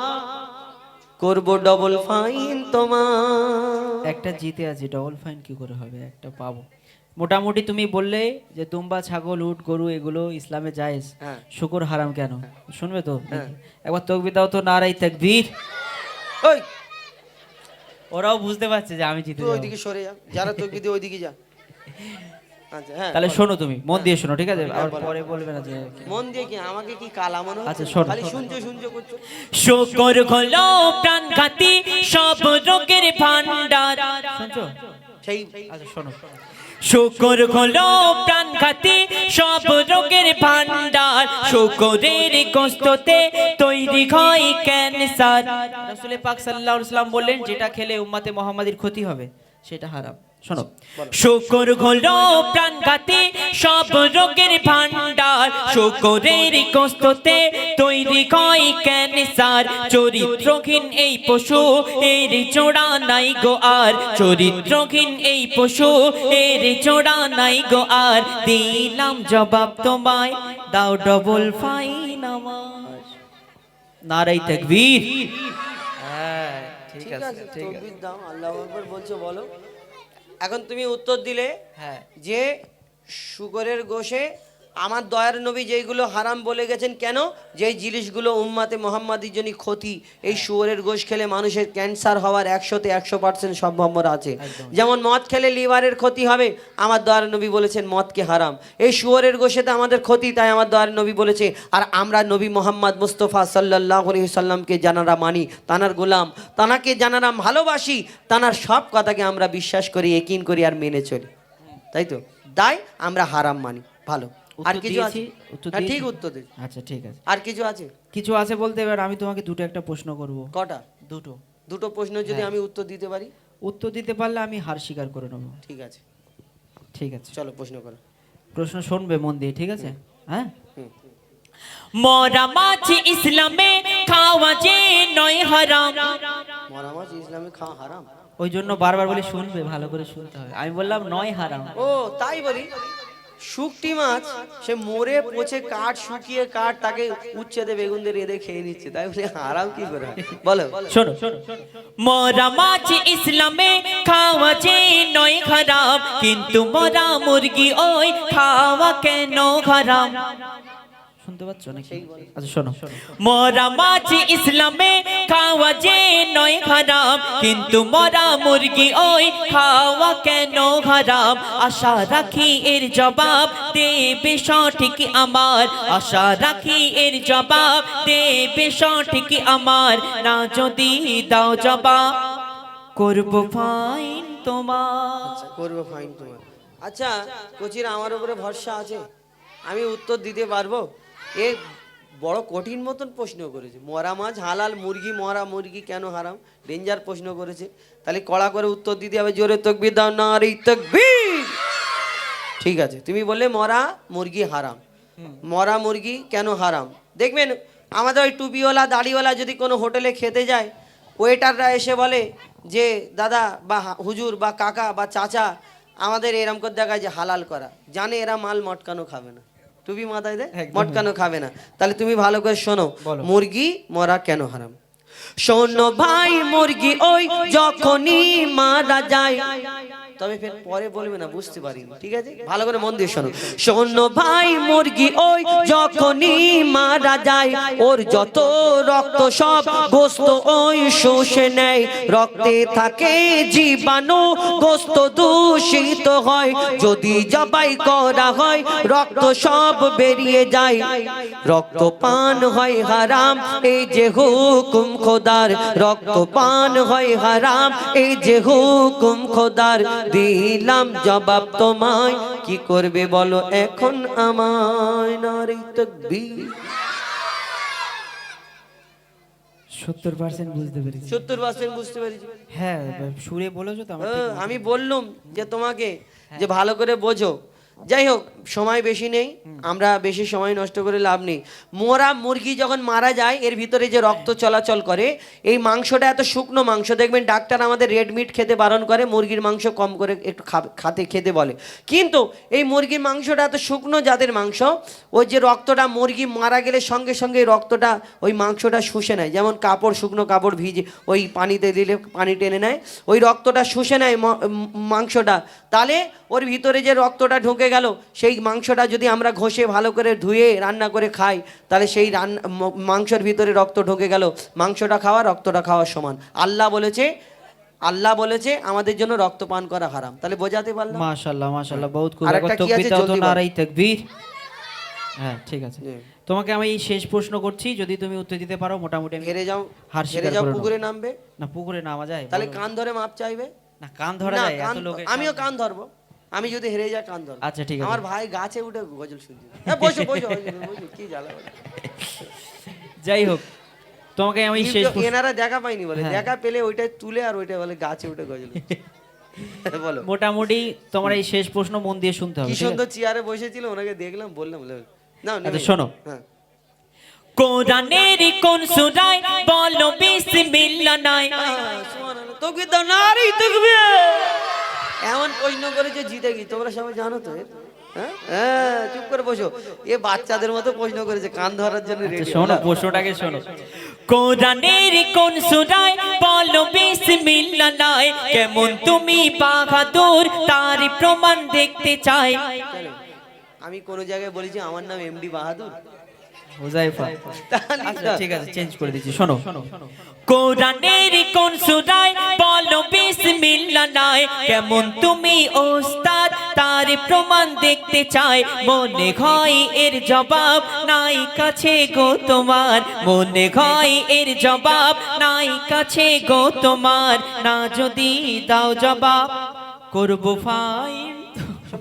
করব ডবল ফাইন তোমার একটা জিতে আছি ডবল ফাইন কি করে হবে একটা পাবো মোটামুটি তুমি বললে যে দুম্বা ছাগল উট গরু এগুলো ইসলামে জায়েজ শুকর হারাম কেন শুনবে তো একবার তাকবীর দাও তো নারাই তাকবীর ওই ওরাও বুঝতে পারছে যে আমি জিতে তুই যাবো ওইদিকে সরে যা যারা তোকে দিয়ে ওইদিকে যা আচ্ছা হ্যাঁ তাহলে শোনো তুমি মন দিয়ে শোনো ঠিক আছে আর পরে বলবে না যে মন দিয়ে কি আমাকে কি কালা মনে হচ্ছে? আচ্ছা, শোনো। খালি শুনছো করছো শুকর হলো প্রাণঘাতী সব রোগের ভান্ডার শুনছো সেই আচ্ছা শোনো শুকর হলো প্রাণঘাতী সব রোগের ভান্ডার শুকরের গোশতে তৈরি হয় ক্যান্সার রাসূল পাক সাল্লাল্লাহু আলাইহি ওয়াসাল্লাম বললেন যেটা খেলে উম্মতে মুহাম্মাদির ক্ষতি হবে সেটা হারাম শোনো শুকর হলো প্রাণঘাতী সব রোগের ভান্ডার শুকরের গোশতে তৈরি হয় ক্যান্সার চরিত্রহীন এই পশু এর জোড়া নাই গো আর চরিত্রহীন এই পশু এর জোড়া নাই গো আর দিলাম জবাব তোমায় দাও ডবল ফাইন আমার নারাই তাকবীর হ্যাঁ ঠিক আছে তকবীর দাও আল্লাহু আকবার বলছো বলো এখন তুমি উত্তর দিলে হ্যাঁ যে শুকরের গোশে আমার দয়ার নবী যেইগুলো হারাম বলে গেছেন কেন, যেই জিনিসগুলো উম্মাতে মোহাম্মদীর জন্য ক্ষতি, এই শুয়োরের গোশ খেলে মানুষের ক্যান্সার হওয়ার 100% সম্ভাবনা আছে। যেমন মদ খেলে লিভারের ক্ষতি হবে, আমার দয়ার নবী বলেছেন মদকে হারাম। এই শুয়োরের গোশেতে আমাদের ক্ষতি, তাই আমার দয়ার নবী বলেছে। আর আমরা নবী মোহাম্মদ মুস্তফা সাল্লাল্লাহু আলাইহি সাল্লামকে জানারা মানি, তানার গোলাম, তানাকে জানারা ভালোবাসি, তানার সব কথাকে আমরা বিশ্বাস করি, ইয়াকিন করি আর মেনে চলি, তাই তো? তাই আমরা হারাম মানি। ভালো, আর কিছু আছে? হ্যাঁ, ঠিক উত্তর দিন। আচ্ছা ঠিক আছে, আর কিছু আছে? কিছু আছে বলতে। এবার আমি তোমাকে দুটো একটা প্রশ্ন করব। কটা? দুটো। দুটো প্রশ্ন যদি আমি উত্তর দিতে পারি? উত্তর দিতে পারলে আমি হার স্বীকার করে নেবো। ঠিক আছে, ঠিক আছে, চলো প্রশ্ন করো। প্রশ্ন শুনবে মন দিয়ে, ঠিক আছে? হ্যাঁ। মরা মাছ ইসলামে খাওয়া যে নয় হারাম। মরা মাছ ইসলামে খাওয়া হারাম? ওই জন্য বারবার বলি শুনবে, ভালো করে শুনতে হবে। আমি বললাম নয় হারাম। ও তাই বলি। শুকটি মাছ সে মরে পচে কাঠ শুকিয়ে কাঠ তাকে উচ্ছেদে বেগুন দিয়ে রেঁধে খেয়ে নিচ্ছে, তাই বলে হারাম কি করে হয়? বলো। শোনো, মরা মাছ ইসলামে খাওয়া যে নয় হারাম, কিন্তু মরা মুরগি ওই খাওয়া কেন হারাম? শুনতে পাচ্ছ নাকি? আচ্ছা শোনো। মরা মাছ ইসলামে খাওয়া যে নয় হারাম, কিন্তু মরা মুরগি ওই খাওয়া কেন হারাম? আশা রাখি এর জবাব দেবে সঠিক আমার, আশা রাখি এর জবাব দেবে সঠিক আমার। না যদি দাও জবাব করব ফাইন তোমার। আচ্ছা করবো ফাইন তোমার। আচ্ছা কোচির আমার উপরে ভরসা আছে, আমি উত্তর দিতে পারবো? এ বড় কঠিন মতন প্রশ্ন করেছে। মরা মাছ হালাল, মুরগি মরা মুরগি কেন হারাম? ডেঞ্জার প্রশ্ন করেছে, তাহলে কড়া করে উত্তর দিতে হবে। জোরে তাকবীর দাও, নারে তাকবীর। ঠিক আছে, তুমি বললে মরা মুরগি হারাম। মরা মুরগি কেন হারাম? দেখবেন আমাদের ওই টুপিওয়ালা দাড়িওয়ালা যদি কোনো হোটেলে খেতে যায়, ওয়েটাররা এসে বলে যে দাদা বা হুজুর বা কাকা বা চাচা, আমাদের এরম করে দেখায় যে হালাল করা, জানে এরা মাল মটকানো খাবে না, টুপি মাথায় দেয়, মটকানো খাবে না। তাহলে তুমি ভালো করে শোনো, মুরগি মরা কেন হারাম। শোনো ভাই, মুরগি ওই যখনই মারা যায়, তবে ফের পরে বলবে না, বুঝতে পারিনি, ঠিক আছে? ভালো করে মন দিয়ে শোনো। শোনো ভাই, মুরগি ওই যখনই মারা যায়, ওর যত রক্ত সব গোস্ত ওই শুষে নেয়। রক্তে থাকে জীবাণু, গোস্ত দূষিত হয়। যদি জবাই করা হয়, রক্ত সব বেরিয়ে যায়। রক্ত পান হয় হারাম, এই যে হুকুম খোদার। রক্ত পান হয় হারাম, এই যে হুকুম খোদার। দিলাম জবাব তোমায়, কি করবে বলো এখন আমায়? নারে তাকবীর। 70% বুঝতে পেরেছি। 70% বুঝতে পেরেছি। হ্যাঁ, সুরে বলেছো তো আমার। আমি বললাম যে তোমাকে যে ভালো করে বোঝো। যাই হোক, সময় বেশি নেই, আমরা বেশি সময় নষ্ট করে লাভ নেই। মরা মুরগি যখন মারা যায়, এর ভিতরে যে রক্ত চলাচল করে, এই মাংসটা এত শুকনো মাংস, দেখবেন ডাক্তার আমাদের রেড মিট খেতে বারণ করে, মুরগির মাংস কম করে একটু খেতে বলে। কিন্তু এই মুরগির মাংসটা এত শুকনো জাতের মাংস, ওই যে রক্তটা মুরগি মারা গেলে সঙ্গে সঙ্গে রক্তটা ওই মাংসটা শুষে নেয়। যেমন কাপড়, শুকনো কাপড় ভিজে ওই পানিতে দিলে পানি টেনে নেয়, ওই রক্তটা শুষে নেয় মাংসটা। তাহলে ওর ভিতরে যে রক্তটা ঢুকে গেল, সেই মাংসটা যদি আমরা ঘষে ভালো করে ধুয়ে রান্না করে খাই, তাহলে সেই মাংসের ভিতরে রক্ত ঢুকে গেল। মাংসটা খাওয়া রক্তটা খাওয়ার সমান। আল্লাহ বলেছে আমাদের জন্য রক্ত পান করা হারাম। তাহলে বোঝাতে পারলাম? মাশাআল্লাহ, মাশাআল্লাহ, বহুত খুব। আরেকটা কি আছে জলদি বলো। নারাই তাকবীর। হ্যাঁ ঠিক আছে, তোমাকে আমি এই শেষ প্রশ্ন করছি, যদি তুমি উত্তর দিতে পারো মোটামুটি আমি হেরে যাও, হার স্বীকার হেরে যাও, করে নেবো। পুকুরে নামবে না, পুকুরে নামা যায়? তাহলে কান ধরে মাপ চাইবে না, কান ধরা না, যায়? এত লোকের আমিও কান ধরবো, আমি যদি হেরে যাই কান ধরবো। আচ্ছা ঠিক আছে। আমার ভাই গাছে উঠে গজল শুনছে। বসো বসো বসো, কি জ্বালা। যাই হোক, তোমাকে আমি শেষ প্রশ্ন। এনারা দেখা পাইনি বলে, হ্যাঁ। দেখা পেলে ওইটা তুলে আর ওইটা বলে গাছে উঠে গজল। বলো। মোটামুটি তোমার এই শেষ প্রশ্ন মন দিয়ে শুনতে হবে, কি ঠিক আছে? সুন্দর চেয়ারে বসেছিল, ওনাকে দেখলাম, বললাম না। আচ্ছা শোনো। হ্যাঁ। কোরআনের কোন সূরায় বলো বিসমিল্লাহ নাই? সুবহানাল্লাহ, তাকবীর দাও, নারে তাকবীর। এমন প্রশ্ন করেছে জিতে গি, তোমরা সবাই জানো তো? হ্যাঁ, চুপ করে বসো। এ বাচ্চাদের মতো প্রশ্ন করেছে, কান ধরার জন্য রেডি। শোনো, প্রশ্নটাকে শোনো। কোরআনের কোন সূরায় বলো বিসমিল্লাহ নাই? কেমন তুমি বাহাদুর, তার প্রমাণ দেখতে চাই। আমি কোন জায়গায় বলেছি আমার নাম এমডি বাহাদুর? হুজাইফা। আচ্ছা ঠিক আছে, চেঞ্জ করে দিচ্ছি, শোনো। কোরআনের কোন সূরায় বলো বিসমিল্লাহ নাই, কেমন তুমি ওস্তাদ তার প্রমাণ দেখতে চাই, মনে হয় এর জবাব নাই কাছে গো তোমার, মনে হয় এর জবাব নাই কাছে গো তোমার, না যদি দাও জবাব করবো ফাইন।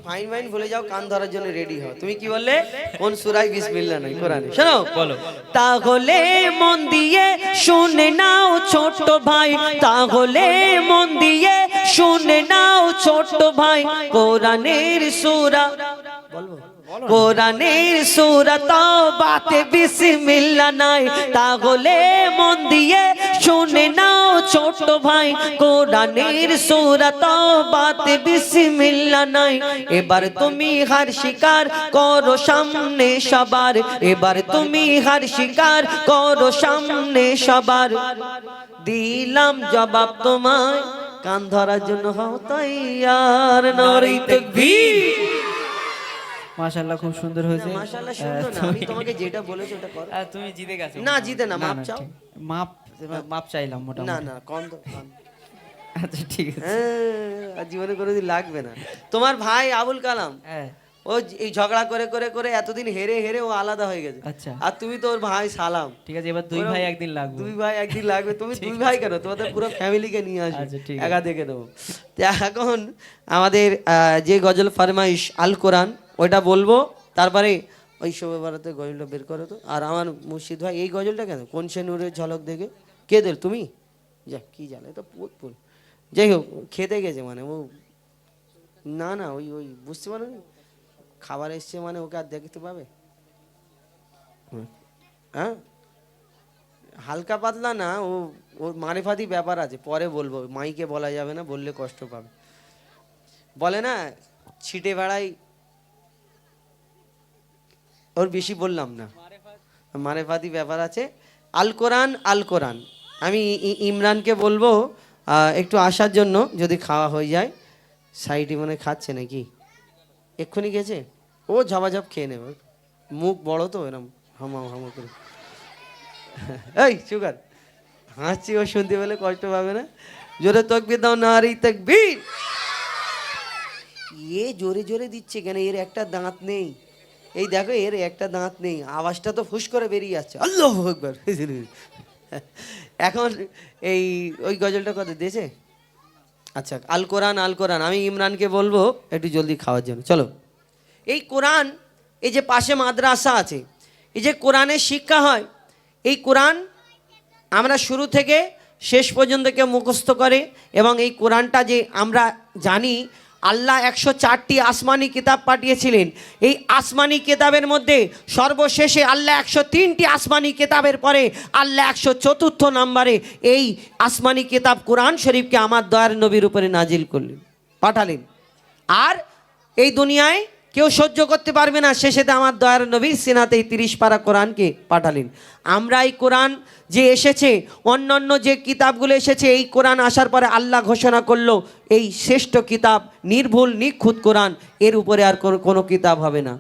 ফাইন ফাইন ভুলে যাও, কান ধরার জন্য রেডি হও। তুমি কি বললে? কোন সূরায় বিসমিল্লাহ নাই কোরআনে? শোনো, বলো। তাহলে মন দিয়ে শুনে নাও ছোট ভাই, তাহলে মন দিয়ে শুনে নাও ছোট ভাই, কোরআনের সূরা, বলবো কোরআনের সূরা তাওবাতে বিসমিল্লাহ নাই, তাহলে মন দিয়ে শুনে নাও ছোট ভাই, কোরআনের সূরা তাওবাতে বিসমিল্লাহ নাই। এবার তুমি হার স্বীকার করো সামনে সবার, এবার তুমি হার স্বীকার করো সামনে সবার, দিলাম জবাব তোমায়, কান ধরার জন্য হও তৈয়ার, নারে তাকবীর। মাশাআল্লাহ, খুব সুন্দর হয়েছে। মাশাআল্লাহ সুন্দর না, আমি তোমাকে যেটা বলেছি ওটা করো। তুমি জিতে গেছো। না জিতে না, মাপ চাও। ঠিক। মাপ চাইলাম না মোটামুটি। না কম তো কম। আচ্ছা ঠিক আছে। হ্যাঁ, আর জীবনে কোনোদিন লাগবে না। তোমার ভাই আবুল কালাম, হ্যাঁ ও এই ঝগড়া করে করে করে এতদিন হেরে হেরে ও আলাদা হয়ে গেছে। আচ্ছা আর তুমি তো ওর ভাই সালাম। ঠিক আছে, এবার দুই ভাই একদিন লাগবে। দুই ভাই একদিন লাগবে। তুমি দুই ভাই কেন, তোমাদের পুরো ফ্যামিলিকে নিয়ে আসবে, আচ্ছা, ঠিক একা দেখে নেবো। তো এখন আমাদের যে গজল ফরমাইশ আল কোরআন ওইটা বলবো, তারপরে ওই শোভে বারাতে গজলটা বের করো তো। আর আমার মুর্শিদ ভাই এই গজলটা কেন, কোন সে নূরের ঝলক দেখে, কে দিল তুমি? যা কি জানে তো পুত। যাই হোক, খেতে গেছে মানে ও, না না ওই ওই বুঝতে পারো নি, খাবার এসছে মানে ওকে আর দেখতে পাবে? হ্যাঁ, হালকা পাতলা না, ও ওর মারেফাতি ব্যাপার আছে, পরে বলবো, মাইকে বলা যাবে না, বললে কষ্ট পাবে। বলে না ছিটে বেড়াই, ওর বেশি বললাম না, মারেফাতি ব্যাপার আছে। আল কোরআন আল কোরআন। আমি ইমরানকে বলবো একটু আসার জন্য, যদি খাওয়া হয়ে যায়। সাইডে মনে খাচ্ছে নাকি, এক্ষুনি গেছে, ও ঝাপাঝাপ খেয়ে নেবে, মুখ বড় তো এরম হামাও হামা করে। এই সুগার হাসছি, ও শুনতে পেলে কষ্ট পাবে না। জোরে তাকবীর দাও, নারে তাকবীর। এ জোরে জোরে দিচ্ছে কেন, এর একটা দাঁত নেই। এই দেখো এর একটা দাঁত নেই, আওয়াজটা তো ফুস করে বেরিয়ে যাচ্ছে। আল্লাহু আকবার। এখন এই ওই গজলটা কত দিয়েছে? আচ্ছা, আল কোরআন আল কোরআন। আমি ইমরানকে বলবো একটু জলদি খাওয়ার জন্য। চলো, এই কোরআন, এই যে পাশে মাদ্রাসা আছে, এই যে কোরআনের শিক্ষা হয়, এই কোরআন আমরা শুরু থেকে শেষ পর্যন্ত কেউ মুখস্থ করে। এবং এই কোরআনটা যে আমরা জানি, আল্লাহ 104টি আসমানি কিতাব পাঠিয়েছিলেন। এই আসমানি কিতাবের মধ্যে সর্বশেষে আল্লাহ 103টি আসমানি কিতাবের পরে আল্লাহ 104 নম্বরে এই আসমানি কিতাব কোরআন শরীফকে আমার দয়ার নবীর উপরে নাজিল করলেন, পাঠালেন। আর এই দুনিয়ায় কেউ সহ্য করতে পারবে না, শেষেতে আমার দয়ার নবীর সিনাতে 30 পারা কোরআনকে পাঠালেন। আমরা এই কোরআন যে এসেছে, অন্যান্য যে কিতাবগুলো এসেছে, এই কোরআন আসার পরে আল্লাহ ঘোষণা করলো এই শ্রেষ্ঠ কিতাব, নির্ভুল নিখুঁত কোরআন, এর উপরে আর কোনো কিতাব হবে না।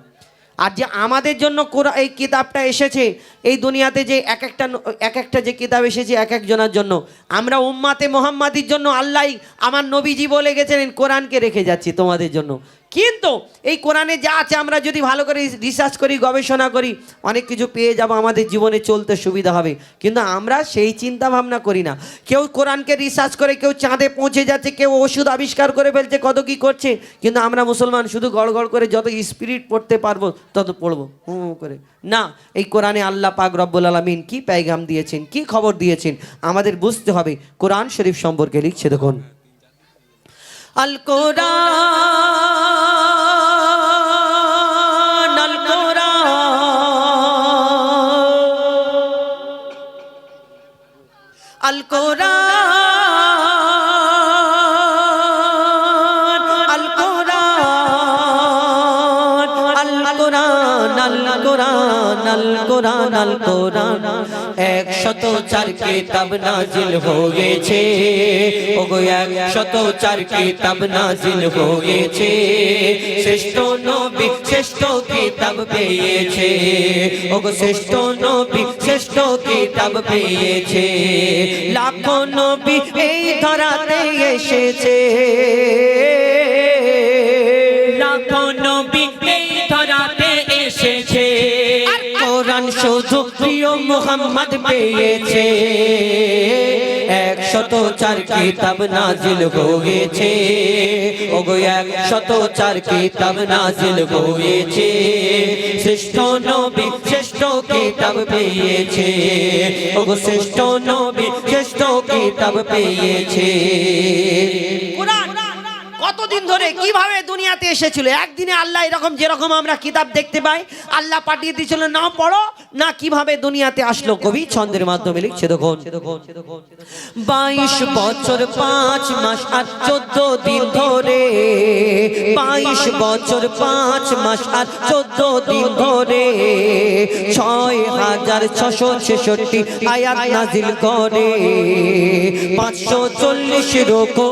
আর যে আমাদের জন্য এই কিতাবটা এসেছে, এই দুনিয়াতে যে এক একটা যে কিতাব এসেছে এক একজনের জন্য, আমরা উম্মাতে মোহাম্মাদির জন্য আল্লাহ আমার নবীজি বলে গেছেন কোরআনকে রেখে যাচ্ছি তোমাদের জন্য। কিন্তু এই কোরআনে যা আছে আমরা যদি ভালো করে রিসার্চ করি, গবেষণা করি, অনেক কিছু পেয়ে যাব, আমাদের জীবনে চলতে সুবিধা হবে। কিন্তু আমরা সেই চিন্তা ভাবনা করি না। কেউ কোরআনকে রিসার্চ করে, কেউ চাঁদে পৌঁছে যাচ্ছে, কেউ ওষুধ আবিষ্কার করে ফেলছে, কত কি করছে। কিন্তু আমরা মুসলমান শুধু গড়গড় করে যত স্পিরিট পড়তে পারবো তত পড়বো করে না। এই কোরআনে আল্লাহ পাক রব্বুল আলামিন কি পেগাম দিয়েছেন, কি খবর দিয়েছেন, আমাদের বুঝতে হবে। কোরআন শরীফ সম্পর্কে লিখছে, দেখুন, আল কোরআন আল কোরআন আল কোরআন আল কোরআন আল কোরআন আল কোরআন আল কোরআন আল কোরআন 104 কিতাব নাজিল হয়েছে ওগো 104 কিতাব নাজিল হয়েছে শ্রেষ্ঠ নবী শ্রেষ্ঠ কিতাব পেয়েছে ওগো শ্রেষ্ঠ নবী শ্রেষ্ঠ কিতাব পেয়েছে লাখো নবী এই ধরাতে এসেছে লাখো নবী এই ধরাতে এসেছে আর কোরআন শুধু প্রিয় মুহাম্মদ পেয়েছে 104 কিতাব নাজিল হয়েছে ওগো 104 কিতাব নাজিল হয়েছে শ্রেষ্ঠ নবী শ্রেষ্ঠ কিতাব পেয়েছে ওগো শ্রেষ্ঠ নবী শ্রেষ্ঠ কিতাব পেয়েছে কোরআন কতদিন ধরে কিভাবে দুনিয়াতে এসেছিল একদিনে আল্লাহ এরকম যেরকম আমরা কিতাব দেখতে পাই আল্লাহ পাঠিয়ে দিয়েছিল না পড়ো না কিভাবে দুনিয়াতে আসলো কবি ছন্দের মাধ্যমে লিখছে দেখুন 22 বছর 5 মাস আর 14 দিন ধরে 22 বছর 5 মাস আর 14 দিন ধরে 6666 আয়াত নাজিল করে 540 রুকু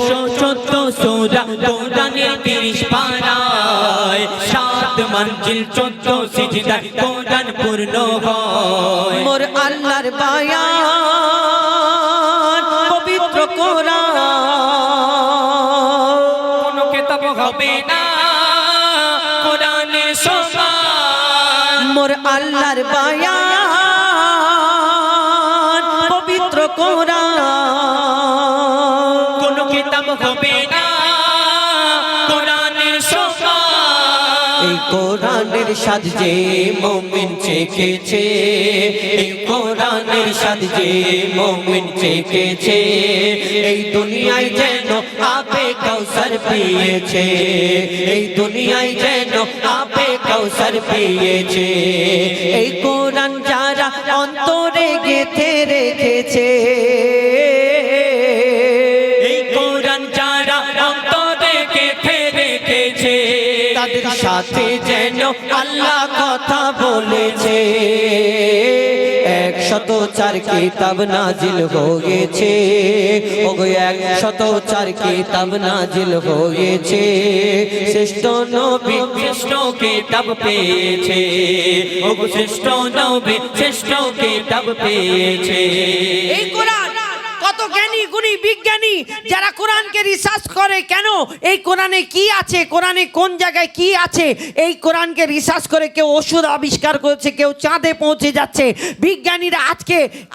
114 সূরা কোরআনের 30 পারায় 7 মঞ্জিল 14 সিজদা কোরআন পূর্ণ হয় মোর আল্লাহর বায়ান পবিত্র কোরআন কোনো কিতাব হবে না কোরআনের সমান মোর আল্লাহর বায়ান পবিত্র কোরআন কোনো কিতাব হবে না কোরআনের সমান এই কোরআনের স্বাদ যে মুমিন চেখেছে এই কোরআনের স্বাদ যে মুমিন চেখেছে এই দুনিয়ায় যেন আপে কাউসার পেয়েছে এই দুনিয়ায় যেন আপে কাউসার পেয়েছে এই কোরআন যারা অন্তরে গেঁথে রেখেছে এই কোরআন যারা অন্তরে গেঁথে রেখেছে তাদের সাথে যেন আল্লাহ কথা বলেছে 104 কিতাব নাজিল হয়েছে ওগো 104 কিতাব নাজিল হয়েছে শ্রেষ্ঠ নবী শ্রেষ্ঠ কিতাব পেয়েছে ও শ্রেষ্ঠ নবী শ্রেষ্ঠ কিতাব পেয়েছে এই কোরআন কত জ্ঞানী গুণী বিজ্ঞানী যারা কোরআনকে রিসার্চ করে কেন এই কোরআনে কি আছে কোরআনে কোন জায়গায় কি আছে এই কোরআনকে রিসার্চ করে কেউ ওষুধ আবিষ্কার করেছে কেউ চাঁদে পৌঁছে যাচ্ছে বিজ্ঞানীরা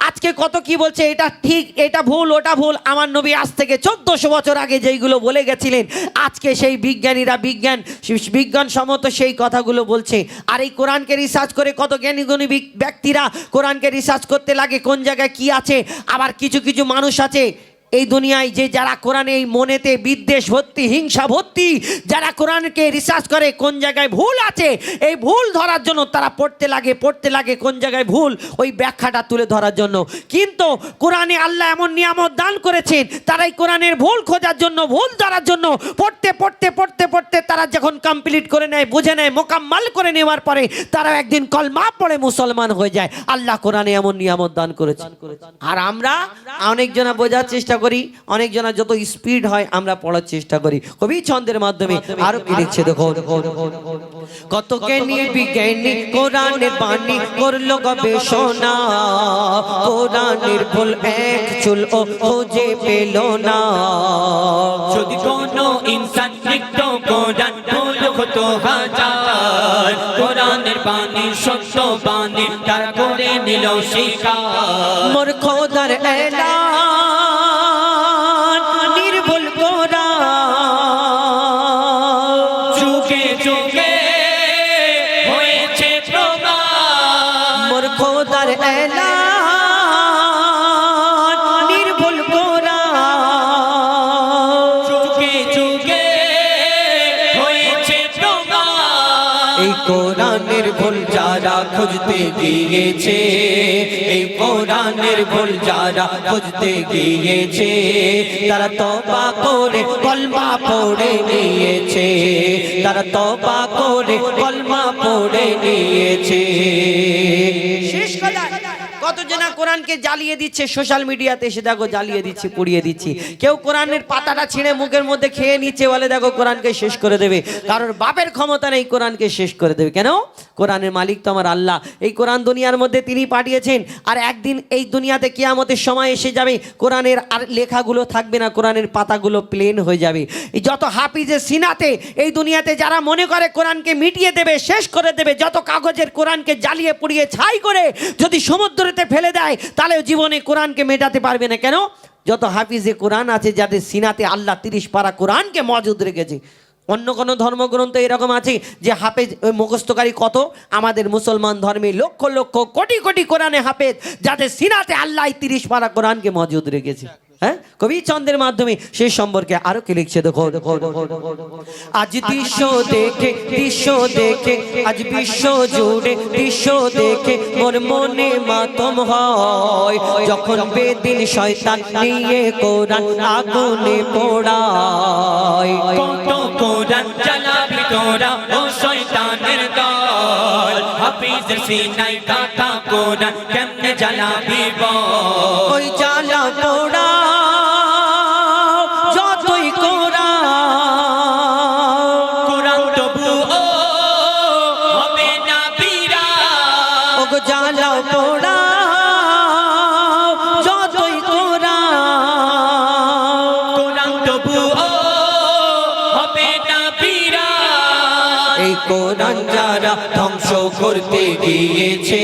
আজকে কত কি বলছে এটা ঠিক এটা ভুল ওটা ভুল আমার নবী আজ থেকে 1400 বছর আগে যেইগুলো বলে গেছিলেন আজকে সেই বিজ্ঞানীরা বিজ্ঞানসম্মত সেই কথাগুলো বলছে আর এই কোরআনকে রিসার্চ করে কত জ্ঞানী গুণী ব্যক্তিরা কোরআনকে রিসার্চ করতে লাগে কোন জায়গায় কি আছে আবার কিছু কিছু মানুষ আছে এই দুনিয়ায় যে যারা কোরআনে এই মনেতে বিদ্বেষ ভর্তি হিংসা ভর্তি যারা কোরআনকে রিসার্চ করে কোন জায়গায় ভুল আছে এই ভুল ধরার জন্য তারা পড়তে লাগে কোন জায়গায় ভুল ওই ব্যাখ্যাটা তুলে ধরার জন্য কিন্তু কোরআনে আল্লাহ এমন নিয়ামত দান করেছেন তারা এই কোরআনের ভুল খোঁজার জন্য ভুল ধরার জন্য পড়তে তারা যখন কমপ্লিট করে নেয় বুঝে নেয় মোকাম্মাল করে নেওয়ার পরে তারা একদিন কলমা পড়ে মুসলমান হয়ে যায় আল্লাহ কোরআনে এমন নিয়ামত দান করেছেন আর আমরা অনেকজনা বোঝার চেষ্টা করি অনেকজনা যত স্পিড হয় আমরা পড়ার চেষ্টা করি কবি ছন্দের মাধ্যমে আরো কি লিখছে দেখো কত জ্ঞানী বিজ্ঞানী কোরআনের বাণী করলো গবেষণা কোরআনের ভুল এক চুল ও খুঁজে পেল না যদি কোনো ইনসান লিখত কোরআন ভুল হতো হাজার কোরআনের বাণী সত্য বাণী তারা করে নিল শিকার মোর খোদার এলান নির্ভুল কোরআন যুগে যুগে হয়েছে প্রমাণ মোর খোদার এলান নির্ভুল কোরআন যুগে যুগে হয়েছে প্রমাণ এই কোরআনের ভুল যা যারা খুঁজতে গিয়েছে, এই কোরআনের ভুল যারা খুঁজতে গিয়েছে, তারা তওবা করে কলমা পড়ে নিয়েছে, তারা তওবা করে কলমা পড়ে নিয়েছে। শেষ কথা, কতজনা কোরআনকে জ্বালিয়ে দিচ্ছে সোশ্যাল মিডিয়াতে, এসে দেখো জ্বালিয়ে দিচ্ছে, পুড়িয়ে দিচ্ছে। কেউ কোরআনের পাতাটা ছিঁড়ে মুখের মধ্যে খেয়ে নিচ্ছে, বলে দেখো কোরআনকে শেষ করে দেবে। কারোর বাপের ক্ষমতা নেই কোরআনকে শেষ করে দেবে। কেন? কোরআনের মালিক তো আমার আল্লাহ। এই কোরআন দুনিয়ার মধ্যে তিনি পাঠিয়েছেন, আর একদিন এই দুনিয়াতে কিয়ামতের সময় এসে যাবে, কোরআনের আর লেখাগুলো থাকবে না, কোরআনের পাতাগুলো প্লেন হয়ে যাবে। এই যত হাফিজের সিনাতে এই দুনিয়াতে যারা মনে করে কোরআনকে মিটিয়ে দেবে, শেষ করে দেবে, যত কাগজের কোরআনকে জ্বালিয়ে পুড়িয়ে ছাই করে যদি সমুদ্রতে ফেলে দেয়, তাহলে জীবনে কোরআনকে মেটাতে পারবে না। কেন? যত হাফিজে কোরআন আছে, যাদের সিনাতে আল্লাহ 30 পারা কোরআনকে মজুদ রেখেছে। অন্য কোনো ধর্মগ্রন্থ এরকম আছে যে হাফেজ মুখস্থকারী কত? আমাদের মুসলমান ধর্মে লক্ষ লক্ষ কোটি কোটি কোরআনে হাফেজ, যাদের সিনাতে আল্লাহ 30 পারা কোরআনকে মজুদ রেখেছে। হ্যাঁ, কবি চন্দ্রের মাধ্যমে সেই সম্পর্কে আরো কি লিখছে দেখো। আজ দৃশ্য দেখে, দৃশ্য দেখে, আজ বিশ্ব জুড়ে দৃশ্য দেখে মোর মনে মাতম হয়, যখন বেদিন শয়তান নিয়ে কোরআন আগুনে পোড়ায়। কত কোরআন জ্বালাবি তোরা ও শয়তানের দল, হাফিজের সিনায় কাটা কোরআন কেমনে জ্বালাবি বল। ওই জ্বালা পোড়া যতই কোরআন তবু ও হবে না বিরা, ও গো জ্বালা পোড়া যতই কোরআন তবু ও হবে না বিরা। এই কোরআন যারা ধ্বংস করতে গিয়েছে,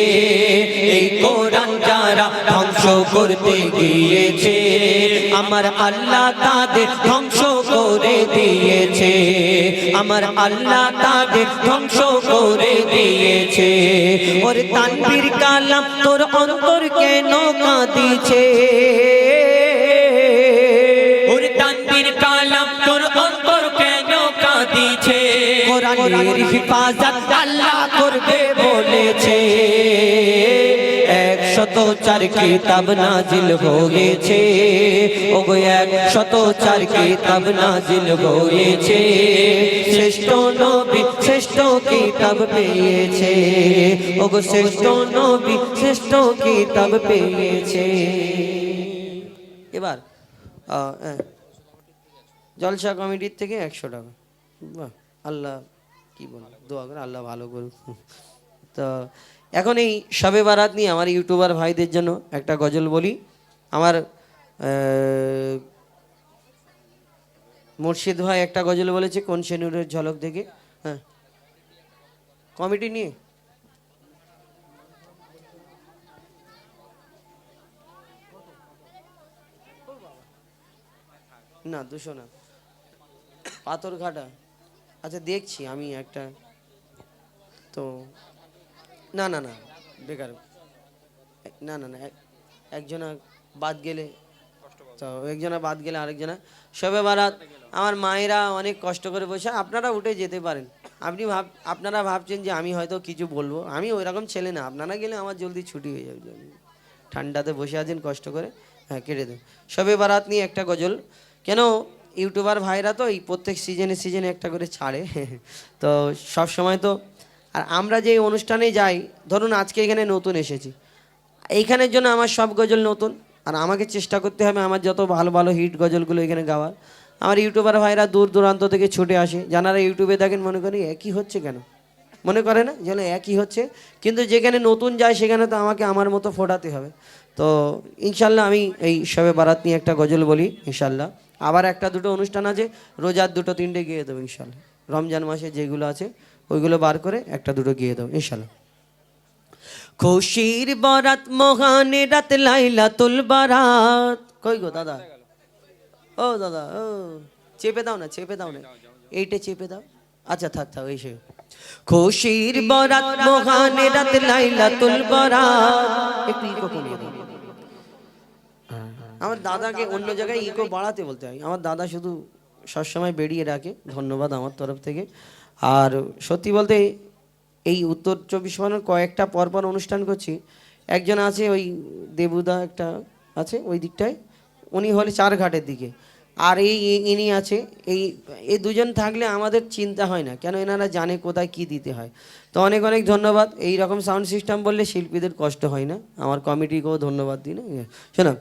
এই কোরআন যারা ধ্বংস করতে গিয়েছে, আমার আল্লাহ তাদের ধ্বংস করে দিয়েছে, আমার আল্লাহ তাদের ধ্বংস করে দিয়েছে। ওরে তানবীর কালাম তোর অন্তর কেন কাঁদিছে, ওরে তানবীর কালাম তোর অন্তর কেন কাঁদিছে। কোরআনের হিফাজত আল্লাহ করবে বলেছে, 104 কিতাব নাজিল হয়েছে, ওগো 104 কিতাব নাজিল হয়েছে, শ্রেষ্ঠ নবী শ্রেষ্ঠ কিতাব পেয়েছে, ওগো শ্রেষ্ঠ নবী শ্রেষ্ঠ কিতাব পেয়েছে। এবার জলসা কমিটির থেকে 100 টাকা। বাহ, আল্লাহ কি বল, দোয়া করে আল্লাহ ভালো করুক। তো এখন এই শবে বারাত নিয়ে আমার ইউটিউবার ভাইদের জন্য একটা গজল বলি। আমার মুর্শিদ ভাই একটা গজল বলেছে, কোন সেনুরের ঝলক দেখে। হ্যাঁ, কমিটি নিয়ে না 200 না, পাথরঘাটা। আচ্ছা দেখছি আমি একটা, তো না না না বেকার, না না না একজনা বাদ গেলে, তো একজনা বাদ গেলে আরেকজনা। শবে বারাত আমার মায়েরা অনেক কষ্ট করে বসে, আপনারা উঠে যেতে পারেন। আপনারা ভাবছেন যে আমি হয়তো কিছু বলবো, আমি ওই রকম ছেলে না। আপনারা গেলে আমার জলদি ছুটি হয়ে যাবে, ঠান্ডাতে বসে আছেন কষ্ট করে। হ্যাঁ, কেটে দেন। শবে বারাত নিয়ে একটা গজল। কেন ইউটিউবার ভাইরা তো এই প্রত্যেক সিজনে একটা করে ছাড়ে, তো সব সময় তো। আর আমরা যে অনুষ্ঠানে যাই, ধরুন আজকে এখানে নতুন এসেছি, এইখানের জন্য আমার সব গজল নতুন, আর আমাকে চেষ্টা করতে হবে আমার যত ভালো ভালো হিট গজলগুলো এখানে গাওয়ার। আমার ইউটিউবার ভাইরা দূর দূরান্ত থেকে ছুটে আসে, যারা ইউটিউবে দেখেন মনে করি একই হচ্ছে, কেন মনে করে না যেন একই হচ্ছে, কিন্তু যেখানে নতুন যায় সেখানে তো আমাকে আমার মতো ফোটাতে হবে। তো ইনশাল্লাহ আমি এই শবে বারাত নিয়ে একটা গজল বলি ইনশাল্লাহ। আবার একটা দুটো অনুষ্ঠান আছে, রোজার 2-3টে গিয়ে দেবো ইনশাল্লাহ। রমজান মাসে যেগুলো আছে ওইগুলো বার করে একটা দুটো গিয়ে দেবো ইনশাল্লাহ। খুশির বরাত মহান রাত লাইলাতুল বারাত। কই গো দাদা, ও দাদা, ও চেপে দাও না, চেপে দাও না, এইটা চেপে দাও। আচ্ছা থাক থাক, এই সে খুশির বরাত মহান রাত লাইলাতুল বারাত। একটু ইকো কমিয়ে দাও। আমার দাদাকে অন্য জায়গায় ইকো বাড়াতে বলতে হয়, আমার দাদা শুধু সবসময় বেরিয়ে রাখে। ধন্যবাদ আমার তরফ থেকে। আর সত্যি বলতে এই উত্তর 24 পরগনার কয়েকটা পরপর অনুষ্ঠান করছি। একজন আছে ওই দেবুদা একটা আছে ওই দিকটায়, উনি হলে চারঘাটের দিকে, আর ইনি আছে এই দুজন থাকলে আমাদের চিন্তা হয় না, কেন এনারা জানে কোথায় কি দিতে হয়। তো অনেক অনেক ধন্যবাদ। এই রকম সাউন্ড সিস্টেম বললে শিল্পীদের কষ্ট হয় না, আমার কমিটিকেও ধন্যবাদ দিই না। শোনো,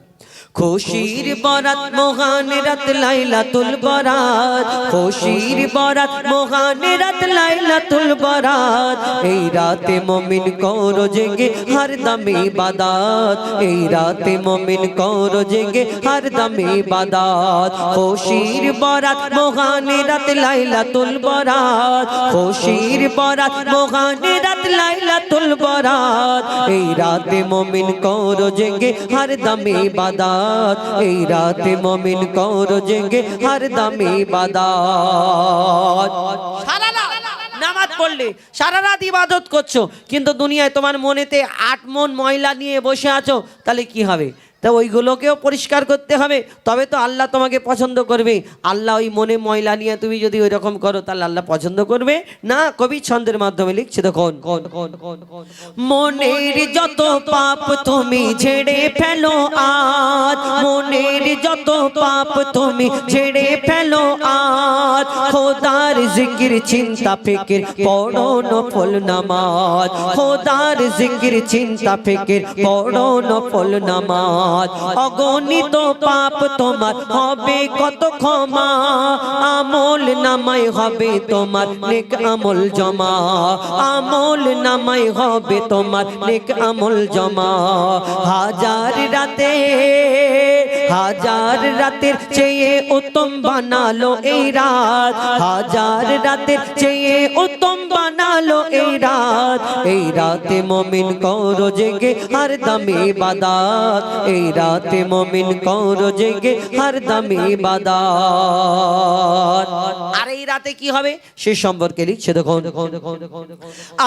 খুশির বরাত মহান রাত লাইলাতুল বরাত, খুশির বরাত মহান রাত লাইলাতুল বরাত, এই রাতে মুমিন করো জেগে হরদম ইবাদত, এই রাতে মুমিন করো জেগে হরদম ইবাদত। খুশির বরাত মহান রাত লাইলাতুল বরাত, খুশির বরাত মহান রাত লাইলাতুল বরাত, এই রাতে মুমিন করো জেগে হরদম ইবাদত, এই রাতে মুমিন করো জেগে হরদম ইবাদত। সারা রাত নামাজ পড়লে সারা রাত ইবাদত করছো, কিন্তু দুনিয়ায় তোমার মনেতে 8 মন ময়লা নিয়ে বসে আছো, তাহলে কি হবে? তা ওইগুলোকেও পরিষ্কার করতে হবে, তবে তো আল্লাহ তোমাকে পছন্দ করবে। আল্লাহ ওই মনে ময়লা নিয়ে তুমি যদি ওই রকম করো, তাহলে আল্লাহ পছন্দ করবে না। কবি ছন্দের মাধ্যমে লিখছে, দেখুন, মনের যত পাপ তুমি ঝেড়ে ফেলো আজ, মনের যত পাপ তুমি ঝেড়ে ফেলো আজ, খোদার জিকির চিন্তা ফিকির পড়ো নফল নামাজ, খোদার জিকির চিন্তা ফিকির পড়ো নফল নামাজ। অগণিত পাপ তোমার হবে কত ক্ষমা, আমল নামায় হবে তোমার নেক আমল জমা, আমল নামায় হবে তোমার নেক আমল জমা। হাজার রাতের চেয়ে উত্তম বানালো এই রাত, হাজার রাতের চেয়ে উত্তম বানালো এই রাত, এই রাতে মুমিন করো জেগে হরদম ইবাদত, এই রাতে মুমিন করো জেগে হরদম ইবাদত। আর এই রাতে কি হবে সে সম্পর্কে লিখছে, দেখুন,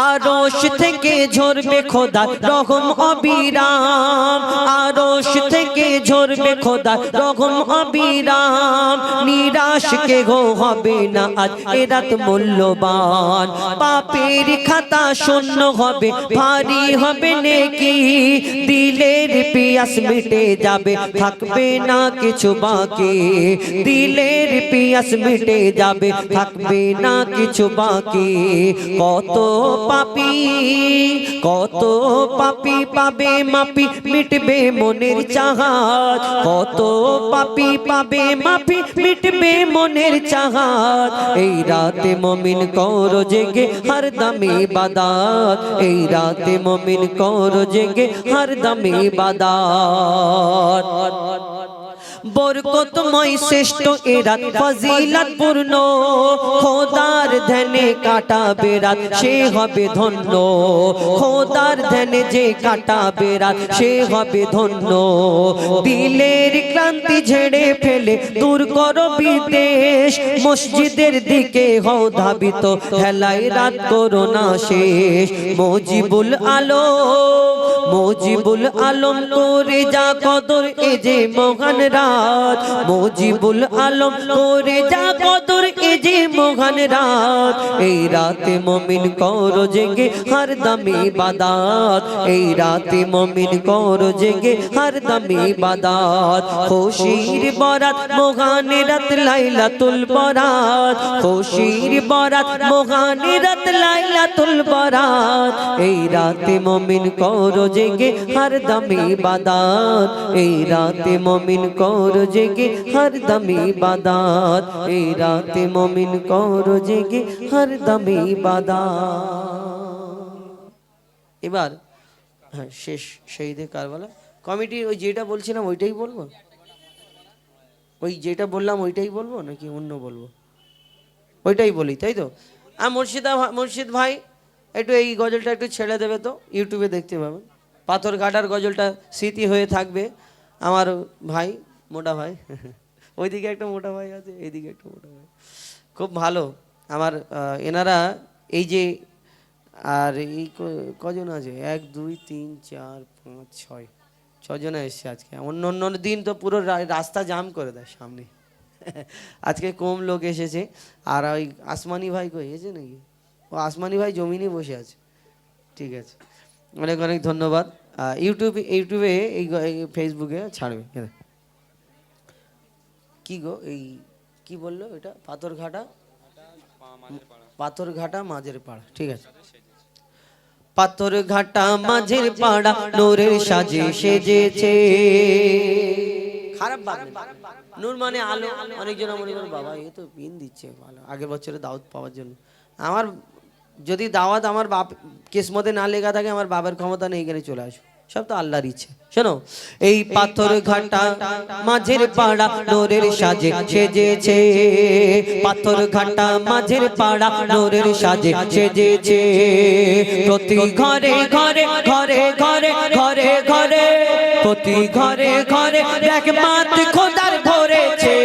আরশ থেকে ঝরবে খোদা রহম অবিরাম, আরশ থেকে ঝরবে খোদা রহম অবিরাম, নিরাশ কে হবে না আজ এ রাত মূল্যবান, পাপের খাতা শূন্য হবে ভারী হবে নেকি, দিলের পিয়াস মিটে যাবে থাকবে না কিছু বাকি, দিলের পিয়াস মিটে যাবে থাকবে না কিছু বাকি। কত পাপী পাবে মাপি মিটবে মনের চাহাত, কত পাপী পাবে মাপি মিটবে মনের চাহাত, এই রাতে মুমিন করো জেগে হরদম ইবাদত, এই রাতে মুমিন করো জেগে হরদম ইবাদত। বরকতময় শ্রেষ্ঠ এ রাত ফজিলত পূর্ণ, খোদার ধ্যানে কাটাবে রাত সে হবে ধন্য, খোদার ধ্যানে যে কাটাবে রাত সে হবে ধন্য। দিলের ক্লান্তি ঝেড়ে ফেলে দূর করো বিদেশ, মসজিদের দিকে হও ধাবিত হেলায় রাত করো না শেষ। মুজিবুল আলম করে যা কদর এ যে মহান রাত, মুজিবুল আলম করে যা কদর এ যে মহান রাত, এই রাতে মুমিন করো জেগে হরদম ইবাদত, এই রাতে মুমিন করো জেগে হরদম ইবাদত। খুশির বরাত মহান রাত লাইলাতুল বরাত, খুশির বরাত মহান রাত লাইলাতুল বরাত, এই রাতে মুমিন করো জেগে হরদম ইবাদত, এই রাতে মুমিন করো জেগে হরদম ইবাদত, এই রাতে মুমিন করো জেগে হরদম ইবাদত। এবার হ্যাঁ শেষ শহীদে কারবালা কমিটি ওই যেটা বলছিলাম ওইটাই বলবো, ওই যেটা বললাম ওইটাই বলবো নাকি অন্য বলবো? ওইটাই বলি তাই তো। আর মুর্শিদ ভাই একটু এই গজলটা একটু ছেড়ে দেবে তো, ইউটিউবে দেখতে পাবেন। পাথর কাটার গজলটা স্মৃতি হয়ে থাকবে। আমার ভাই মোটা ভাই ওইদিকে একটা মোটা ভাই আছে, এইদিকে একটা মোটা ভাই, খুব ভালো আমার এনারা। এই যে আর এই কজন আছে, 1 2 3 4 5 6 ছজনে এসছে আজকে। অন্য অন্য দিন তো পুরো রাস্তা জাম করে দেয় সামনে আজকে কম লোক এসেছে। আর ওই আসমানি ভাই কই এসেছে নাকি? ও আসমানি ভাই জমিনে বসে আছে। ঠিক আছে, অনেক অনেক ধন্যবাদ। ইউটিউবে এই ফেসবুকে ছাড়বে। কি গো, এই কি বললো এটা? পাথরঘাটা মাঝের পাড়া, ঠিক আছে। পাথরঘাটা মাঝের পাড়া নূরের সাজে সেজেছে। খারাপ বাদ নেই। নূর মানে আলো। অনেকজন মনে করে বাবা এ তো পিন দিচ্ছে ভালো, আগের বছরে দাওয়াত পাওয়ার জন্য। আমার যদি দাওয়াত আমার বাপ কিসমতে না লেখা থাকে, আমার বাবার ক্ষমতা নেই এখানে চলে আসো, সব তো আল্লাহর ইচ্ছে। শোনো, এই পাথরঘাটা মাঝের পাড়া নূরের সাজে সেজেছে। পাথরঘাটা মাঝের পাড়া নূরের সাজে সেজেছে। প্রতি ঘরে ঘরে ঘরে ঘরে ঘরে ঘরে প্রতি ঘরে ঘরে রহমত খোদার ভরেছে।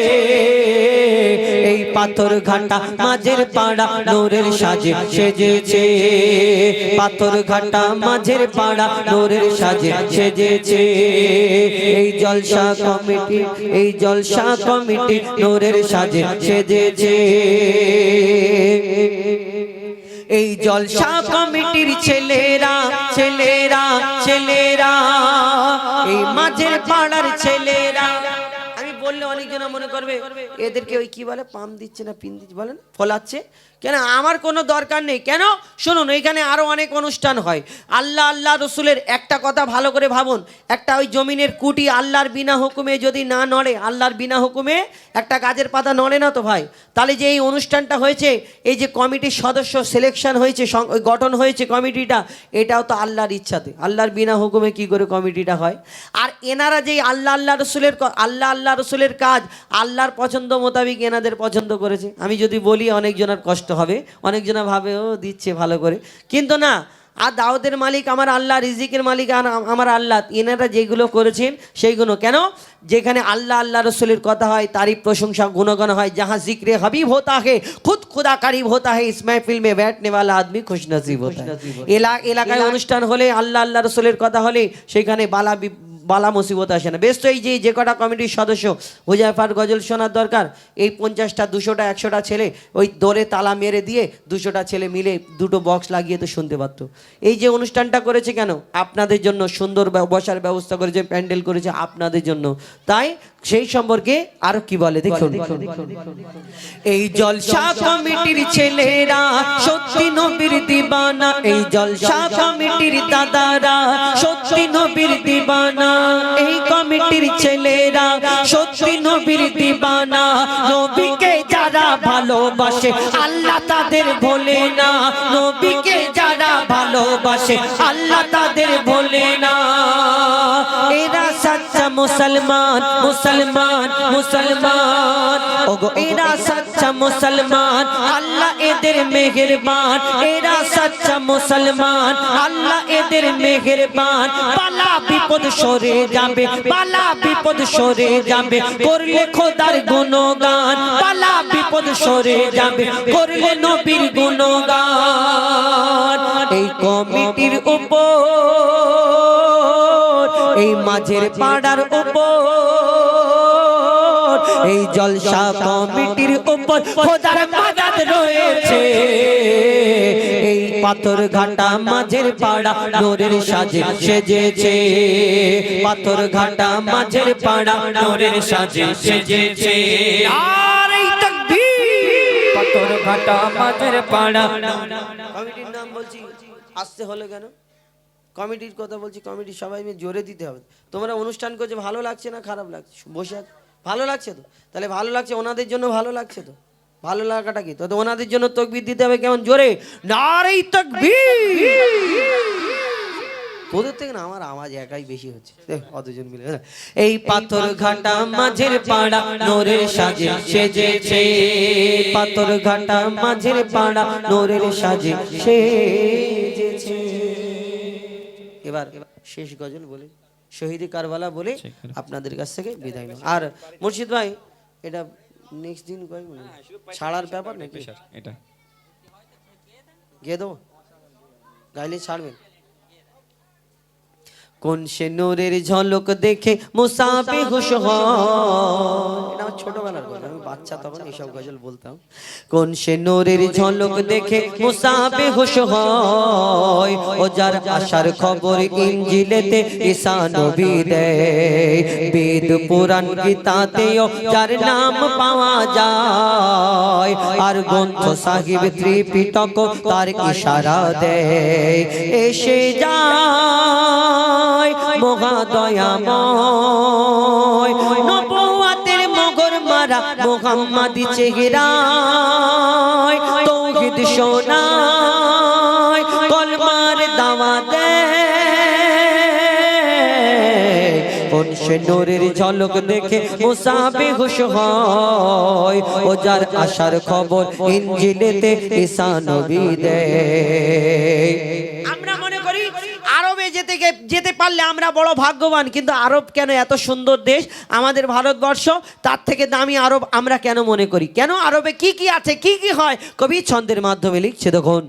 এই পাথরঘাটা মাঝের পাড়া নূরের সাজে সেজেছে। পাথরঘাটা মাঝের পাড়া নূরের সাজে সেজেছে। এই জলসা কমিটি, এই জলসা কমিটি নূরের সাজে সেজেছে। এই জলসা কমিটির ছেলেরা ছেলেরা ছেলেরা, এই মাঝের পাড়ার ছেলেরা। আমি বললে অনেকজন মনে করবে এদেরকে ওই কি বলে, পাম দিচ্ছে না পিন দিচ্ছে বলে না, ফলাচ্ছে কেন? আমার কোনো দরকার নেই। কেন? শুনুন, এখানে আরো অনেক অনুষ্ঠান হয়। আল্লাহ আল্লাহ রসুলের একটা কথা ভালো করে ভাবুন, একটা ওই জমিনের কুটি আল্লাহর বিনা হুকুমে যদি না নড়ে, আল্লাহর বিনা হুকুমে একটা গাছের পাতা নড়ে না তো ভাই। তাহলে যে এই অনুষ্ঠানটা হয়েছে, এই যে কমিটির সদস্য সিলেকশন হয়েছে, গঠন হয়েছে কমিটিটা, এটাও তো আল্লাহর ইচ্ছাতে। আল্লাহর বিনা হুকুমে কি করে কমিটিটা হয়? আর এনারা যে আল্লাহ আল্লাহ রসুলের কাজ আল্লাহর পছন্দ মোতাবিক এনাদের পছন্দ করেছে। আমি যদি বলি অনেকজনের কষ্ট হবে, অনেকজনা ভাবে ও দিচ্ছে ভালো করে, কিন্তু না। আর দাওয়াতের মালিক আমার আল্লাহ, রিজিকের মালিক আমার আল্লাহ। এনারা যেগুলো করেছেন সেইগুলো কেন? যেখানে আল্লাহ আল্লাহ রসুলের কথা হয়, তারিফ প্রশংসা গুণগান হয়, যাহা জিক্রে হাবিব হোতা হে খুদ খুদা কারিব হোতা হে, ইস महफिल में बैठने वाला आदमी खुश नसीब होता है। এলাকায় অনুষ্ঠান হলে, আল্লাহ আল্লাহ রসুলের কথা হলে, সেখানে বালা মুসিবত আসে না। বেশ, তো এই যে কটা কমিটির সদস্য হুজাইফার গজল শোনার দরকার, এই 50টা 200টা 100টা ছেলে ওই দোরে তালা মেরে দিয়ে 200টা ছেলে মিলে দুটো বক্স লাগিয়ে তো শুনতে পারতো। এই যে অনুষ্ঠানটা করেছে কেন? আপনাদের জন্য সুন্দর বসার ব্যবস্থা করেছে, প্যান্ডেল করেছে আপনাদের জন্য। তাই সেই সম্পর্কে আরো কি বলে দেখুন। এই জলসা কমিটির ছেলেরা সত্যি নবীর দিবানা, এই জলসা কমিটির দাদারা সত্যি নবীর দিবানা। এই কমিটির ছেলেরা সত্যি নবীর দিবানা। নবীকে যারা ভালোবাসে আল্লাহ তাদের ভোলে না। নবীকে যারা ভালোবাসে আল্লাহ তাদের ভোলে না। এরা সচ্চা মুসলমান মুসলমান মুসলমান, ওগো এরা সচ্চা মুসলমান, আল্লাহ এদের মেহেরবান। এরা সচ্চা মুসলমান, আল্লাহ এদের মেহেরবান। বালা বিপদ সরে যাবে, বালা বিপদ সরে যাবে করলে খোদার গুণগান। বালা বিপদ সরে যাবে করলে নবীর গুণগান। এই কমিটির উপর, এই মাঝের পাড়ার উপর, এই জলসা কমিটির উপর খোদার মাদাদ রয়েছে। এই পাথরঘাটা মাঝের পাড়া নূরের সাজে সেজেছে। পাথরঘাটা মাঝের পাড়া নূরের সাজে সেজেছে। আর এই তাকবীর! পাথরঘাটা মাঝের পাড়া। কমিটির নাম বলছি, আসতে হলো কেন? কমিটির কথা বলছি, কমিটি সবাই মিলে জোরে দিতে হবে। তোমরা অনুষ্ঠান করছে, ভালো লাগছে না খারাপ লাগছে? বসে আছে, ভালো লাগছে তো? তাহলে ভালো লাগছে, ওনাদের জন্য ভালো লাগছে তো? ভালো লাগাটা কি? তো ওনাদের জন্য তাকবীর দিতে হবে কেমন জোরে, নারে তাকবীর। তোদের থেকে না আমার আওয়াজ একাই বেশি হচ্ছে, অতজন মিলে। এই পাথরঘাটা মাঝের পাড়া নূরের সাজে সেজেছে। পাথরঘাটা মাঝের পাড়া নূরের সাজে সেজেছে। এবার শেষ গজল বলে, শহীদে কারবালা বলে আপনাদের কাছ থেকে বিদায় নেব। আর মুর্শিদ ভাই, এটা নেক্সট দিন ছাড়ার ব্যাপার নাকি? এটা গিয়ে দেবো, গাইলে ছাড়বেন। কোন সে নূরের ঝলক দেখে মুসা বেহুশ হয়। এটা আমার ছোটবেলার গজল, আমি বাচ্চা তখন এইসব গজল বলতাম। কোন সে নূরের ঝলক দেখে মুসা বেহুশ হয়, ও যার আশার খবর ইনজিলেতে ঈসা নবী দেয়। বেদ পুরাণ গীতাতেও যার নাম পাওয়া যায়, আর গ্রন্থ সাহিব ত্রিপিটক তার ইশারা দেয়। এসে যায় মহাদয়াময়, নবুয়াতের মগর মারা মুহাম্মাদি চেহারায়, তৌহিদ শোনায় কলমার দাওয়াত দেয়। কোন সে নূরের ঝলক দেখে মুসা বেহুশ হয়, ও যার আশার খবর ইনজিলেতে ঈসা নবী দেয়। আমরা মনে করি আরবে যেতে পারলে আমরা বড় ভাগ্যবান, কিন্তু আরব কেন এত সুন্দর দেশ আমাদের ভারতবর্ষ, তার থেকে দামি আরব আমরা কেন মনে করি? কেন আরবে কি কি আছে, কি কি হয়? কবি ছন্দের মাধ্যমে লিখছে দেখুন।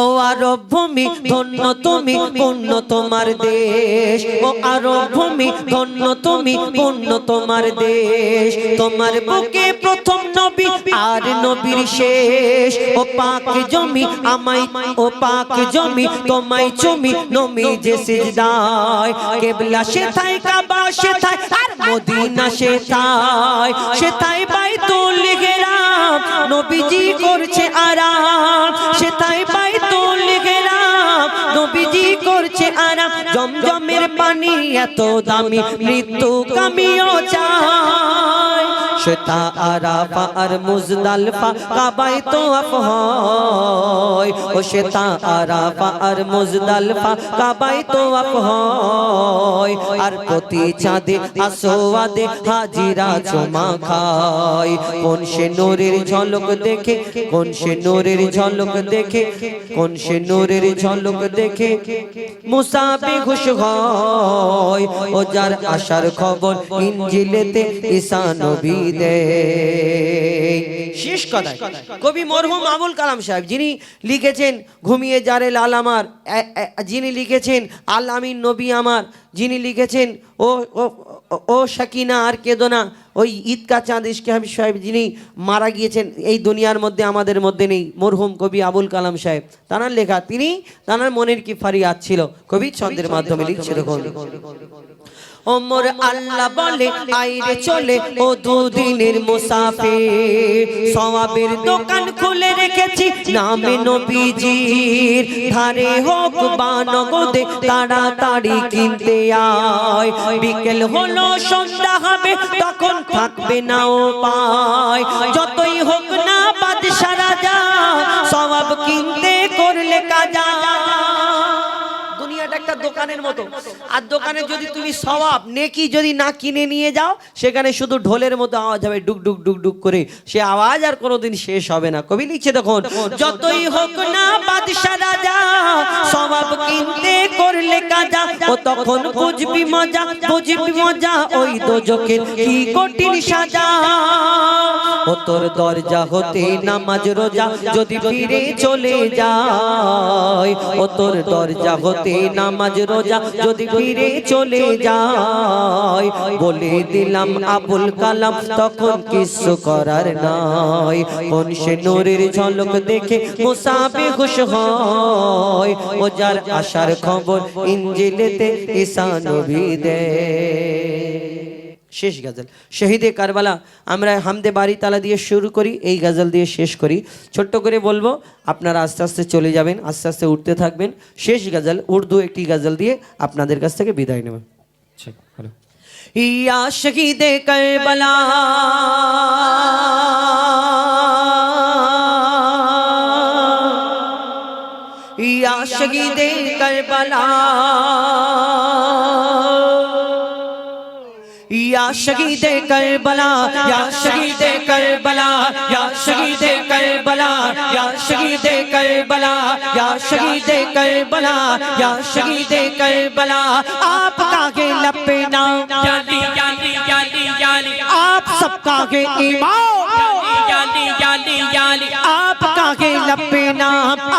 ও আরব ভূমি ধন্য তুমি, পুণ্য তোমার দেশ। ও আরব ভূমি ধন্য তুমি, পুণ্য তোমার দেশ। তোমার বুকে প্রথম নবী আর নবীর শেষ। ও পাক জমি আমায়, ও পাক জমি তোমায় চুমি নমি যে সিজদায়। কেবলা সেথায়, কাবা সেথায়, আর মদিনা সেথায়। সেথায় বাইতুল হিরাম নবীজি করছে আরাম। সেথায় বাইতুল হিরাম নবীজি করছে আরাম। জমজমের পানি এত দামি, মৃত্যু কামিও চায়। সেতা আরাফা আর মুজদালফা কাবায় তো হয়। ও সেতা আরাফা আর মুজদালফা কাবায় তো হয়। আর প্রতি চাঁদে আসোয়াদে হাজিরা চুমা খায়। কোন সে নূরের ঝলক দেখে, কোন সে নূরের ঝলক দেখে, কোন সে নূরের ঝলক দেখে মুসা বেহুশ হয়, ও যার আশার খবর ইনজিলেতে ঈসা নবী দেয়। শেষ কথায় কবি মরহুম আবুল কালাম সাহেব, যিনি লিখেছেন ঘুমিয়ে যারে লাল আমার, যিনি লিখেছেন আল আমিন নবী আমার, যিনি লিখেছেন ও ও সাকিনা আর কেদোনা, ওই ঈদ কা চাঁদ ইশকে হাবিব সাহেব যিনি মারা গিয়েছেন, এই দুনিয়ার মধ্যে আমাদের মধ্যে নেই, মরহুম কবি আবুল কালাম সাহেব, তানার লেখা, তিনি তানার মনের কি ফারিয়াদ ছিল, কবি ছন্দের মাধ্যমে লিখছে দেখুন। ওমর আল্লাহ বলে আইরে চলে ও দুদিনের মুসাফির, সওয়াবের দোকান খুলে রেখেছি নামে নবীজির। ধারে হোক বা নগদে তাড়াতাড়ি কিনতে আয়, বিকেল হলো সন্ধ্যা হবে তখন থাকবে না উপায়। যতই হোক না বাদশা রাজা, সওয়াব কিনতে করলে কাজা। দুনিয়াটা একটা দোকানের মতো, আর দোকানে যদি তুমি সওয়াব নেকি যদি না কিনে নিয়ে যাও, সেখানে শুধু ঢোলের মতো আওয়াজ হবে ডুক ডুক ডুক ডুক করে, সে আওয়াজ আর কোনোদিন শেষ হবে না। কবি লিখছে দেখুন, যতই হোক না বাদশা রাজা, সওয়াব কিনতে করলে কাজা। ও তখন বুঝবি মজা, বুঝবি মজা ওই দোজখের কি কঠিন সাজা। ও তোর দরজা হতে নামাজ রোজা যদি ফিরে চলে যায়, ও তোর দরজা হতে নামাজ রোজা যদি ফিরে চলে যায়, বলে দিলাম আবুল কালাম তখন কিছু করার নাই। কোন সে নূরের ঝলক দেখে মুসা বেহুশ হয়, ও যার আশার খবর ইনজিলেতে ঈসা নবী দেয়। শেষ গজল শহীদে কারবালা, আমরা হামদে বাড়ি তালা দিয়ে শুরু করি, এই গজল দিয়ে শেষ করি। ছোট্ট করে বলবো, আপনারা আস্তে আস্তে চলে যাবেন, আস্তে আস্তে উঠতে থাকবেন। শেষ গজল উর্দু একটি গজল দিয়ে আপনাদের কাছ থেকে বিদায় নেবেন। ইয়া শহীদে কারবালা, ইয়া শহীদে কারবালা, या शहीदे करबला, या शहीदे करबला, या शहीदे करबला, या शहीदे करबला, या शहीदे करबला, या शहीदे करबला। आपका है लपेना याली याली याली याली, आप सबका है ईमान याली याली याली, आपका है लपेना,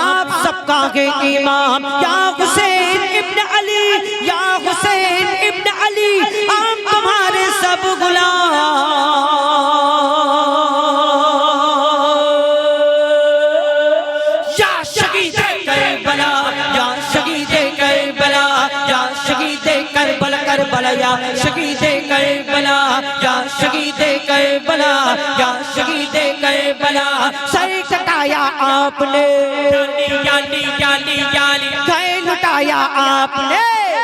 आप सबका है ईमान। या हुसैन इब्न अली या शहीद करबला या शहीद करबला या शहीद करबला सर कटाया आपने याली याली याली गए लुटाया आपने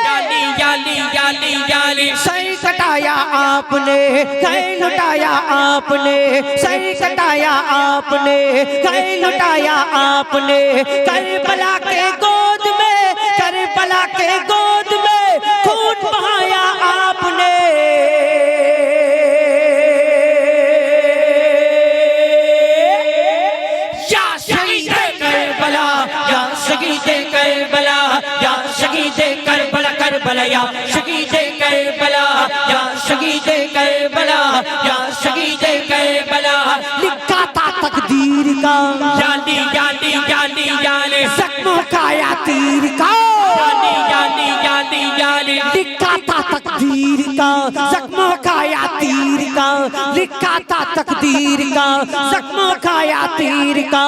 याली याली याली याली सर कटाया आपने गए लुटाया आपने सर कटाया आपने गए लुटाया आपने करबला के गोद में करबला के गोद में खून बहाया आपने या शहीद करबला या शहीद करबला या शहीद करबला करबला या शहीद करबला या शहीद करबला या शहीद करबला लिखा था तकदीर का याली याली याली याली जख्मों का या तीर का याली याली याली याली लिखा था तकदीर का जख्मों का या तीर का लिखा था तकदीर का जख्मों का या तीर का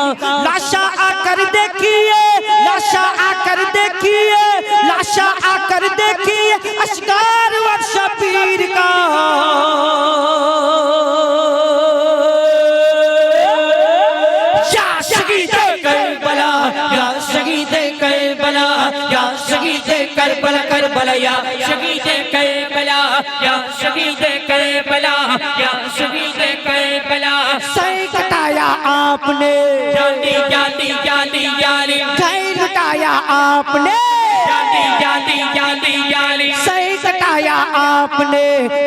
लाशा आकर देखिए लाशा आकर देखिए लाशा आकर देखिए अशकार व शबीर का या शहीद करबला या शहीद करबला या शहीद करबला करबला या शहीद करबला या शहीद करबला या शहीद करबला सर कटाया आपने याली याली याली याली गए लुटाया आपने याली याली याली याली सर कटाया आपने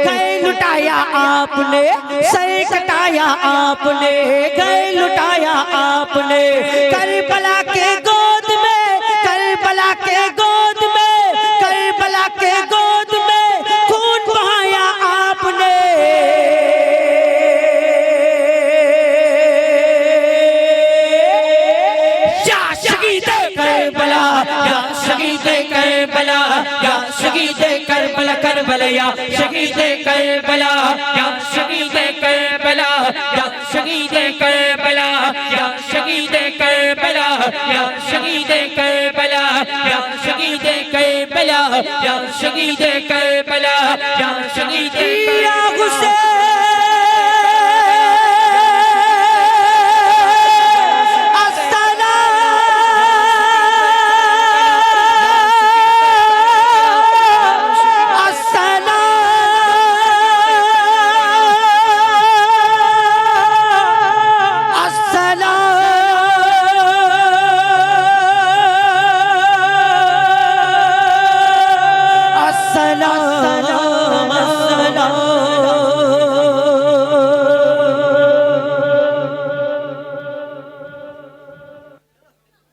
गए लुटाया आपने सर कटाया आपने गए लुटाया आपने करबला के गोद में करबला के गोद में करबला के गोद में खून बहाया आपने या शहीद करबला या शहीद करबला या शहीद करबला करबला या शहीद करबला या शहीद करबला या शहीद करबला या शहीद करबला या शहीद करबला या शहीद करबला या शहीद करबला या शहीद या हुसैन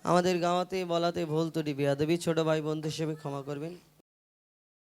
আমাদের গাওয়াতে বলাতে ভুল ত্রুটি বেয়াদবি ছোট ভাই বন্ধু হিসেবে ক্ষমা করবেন।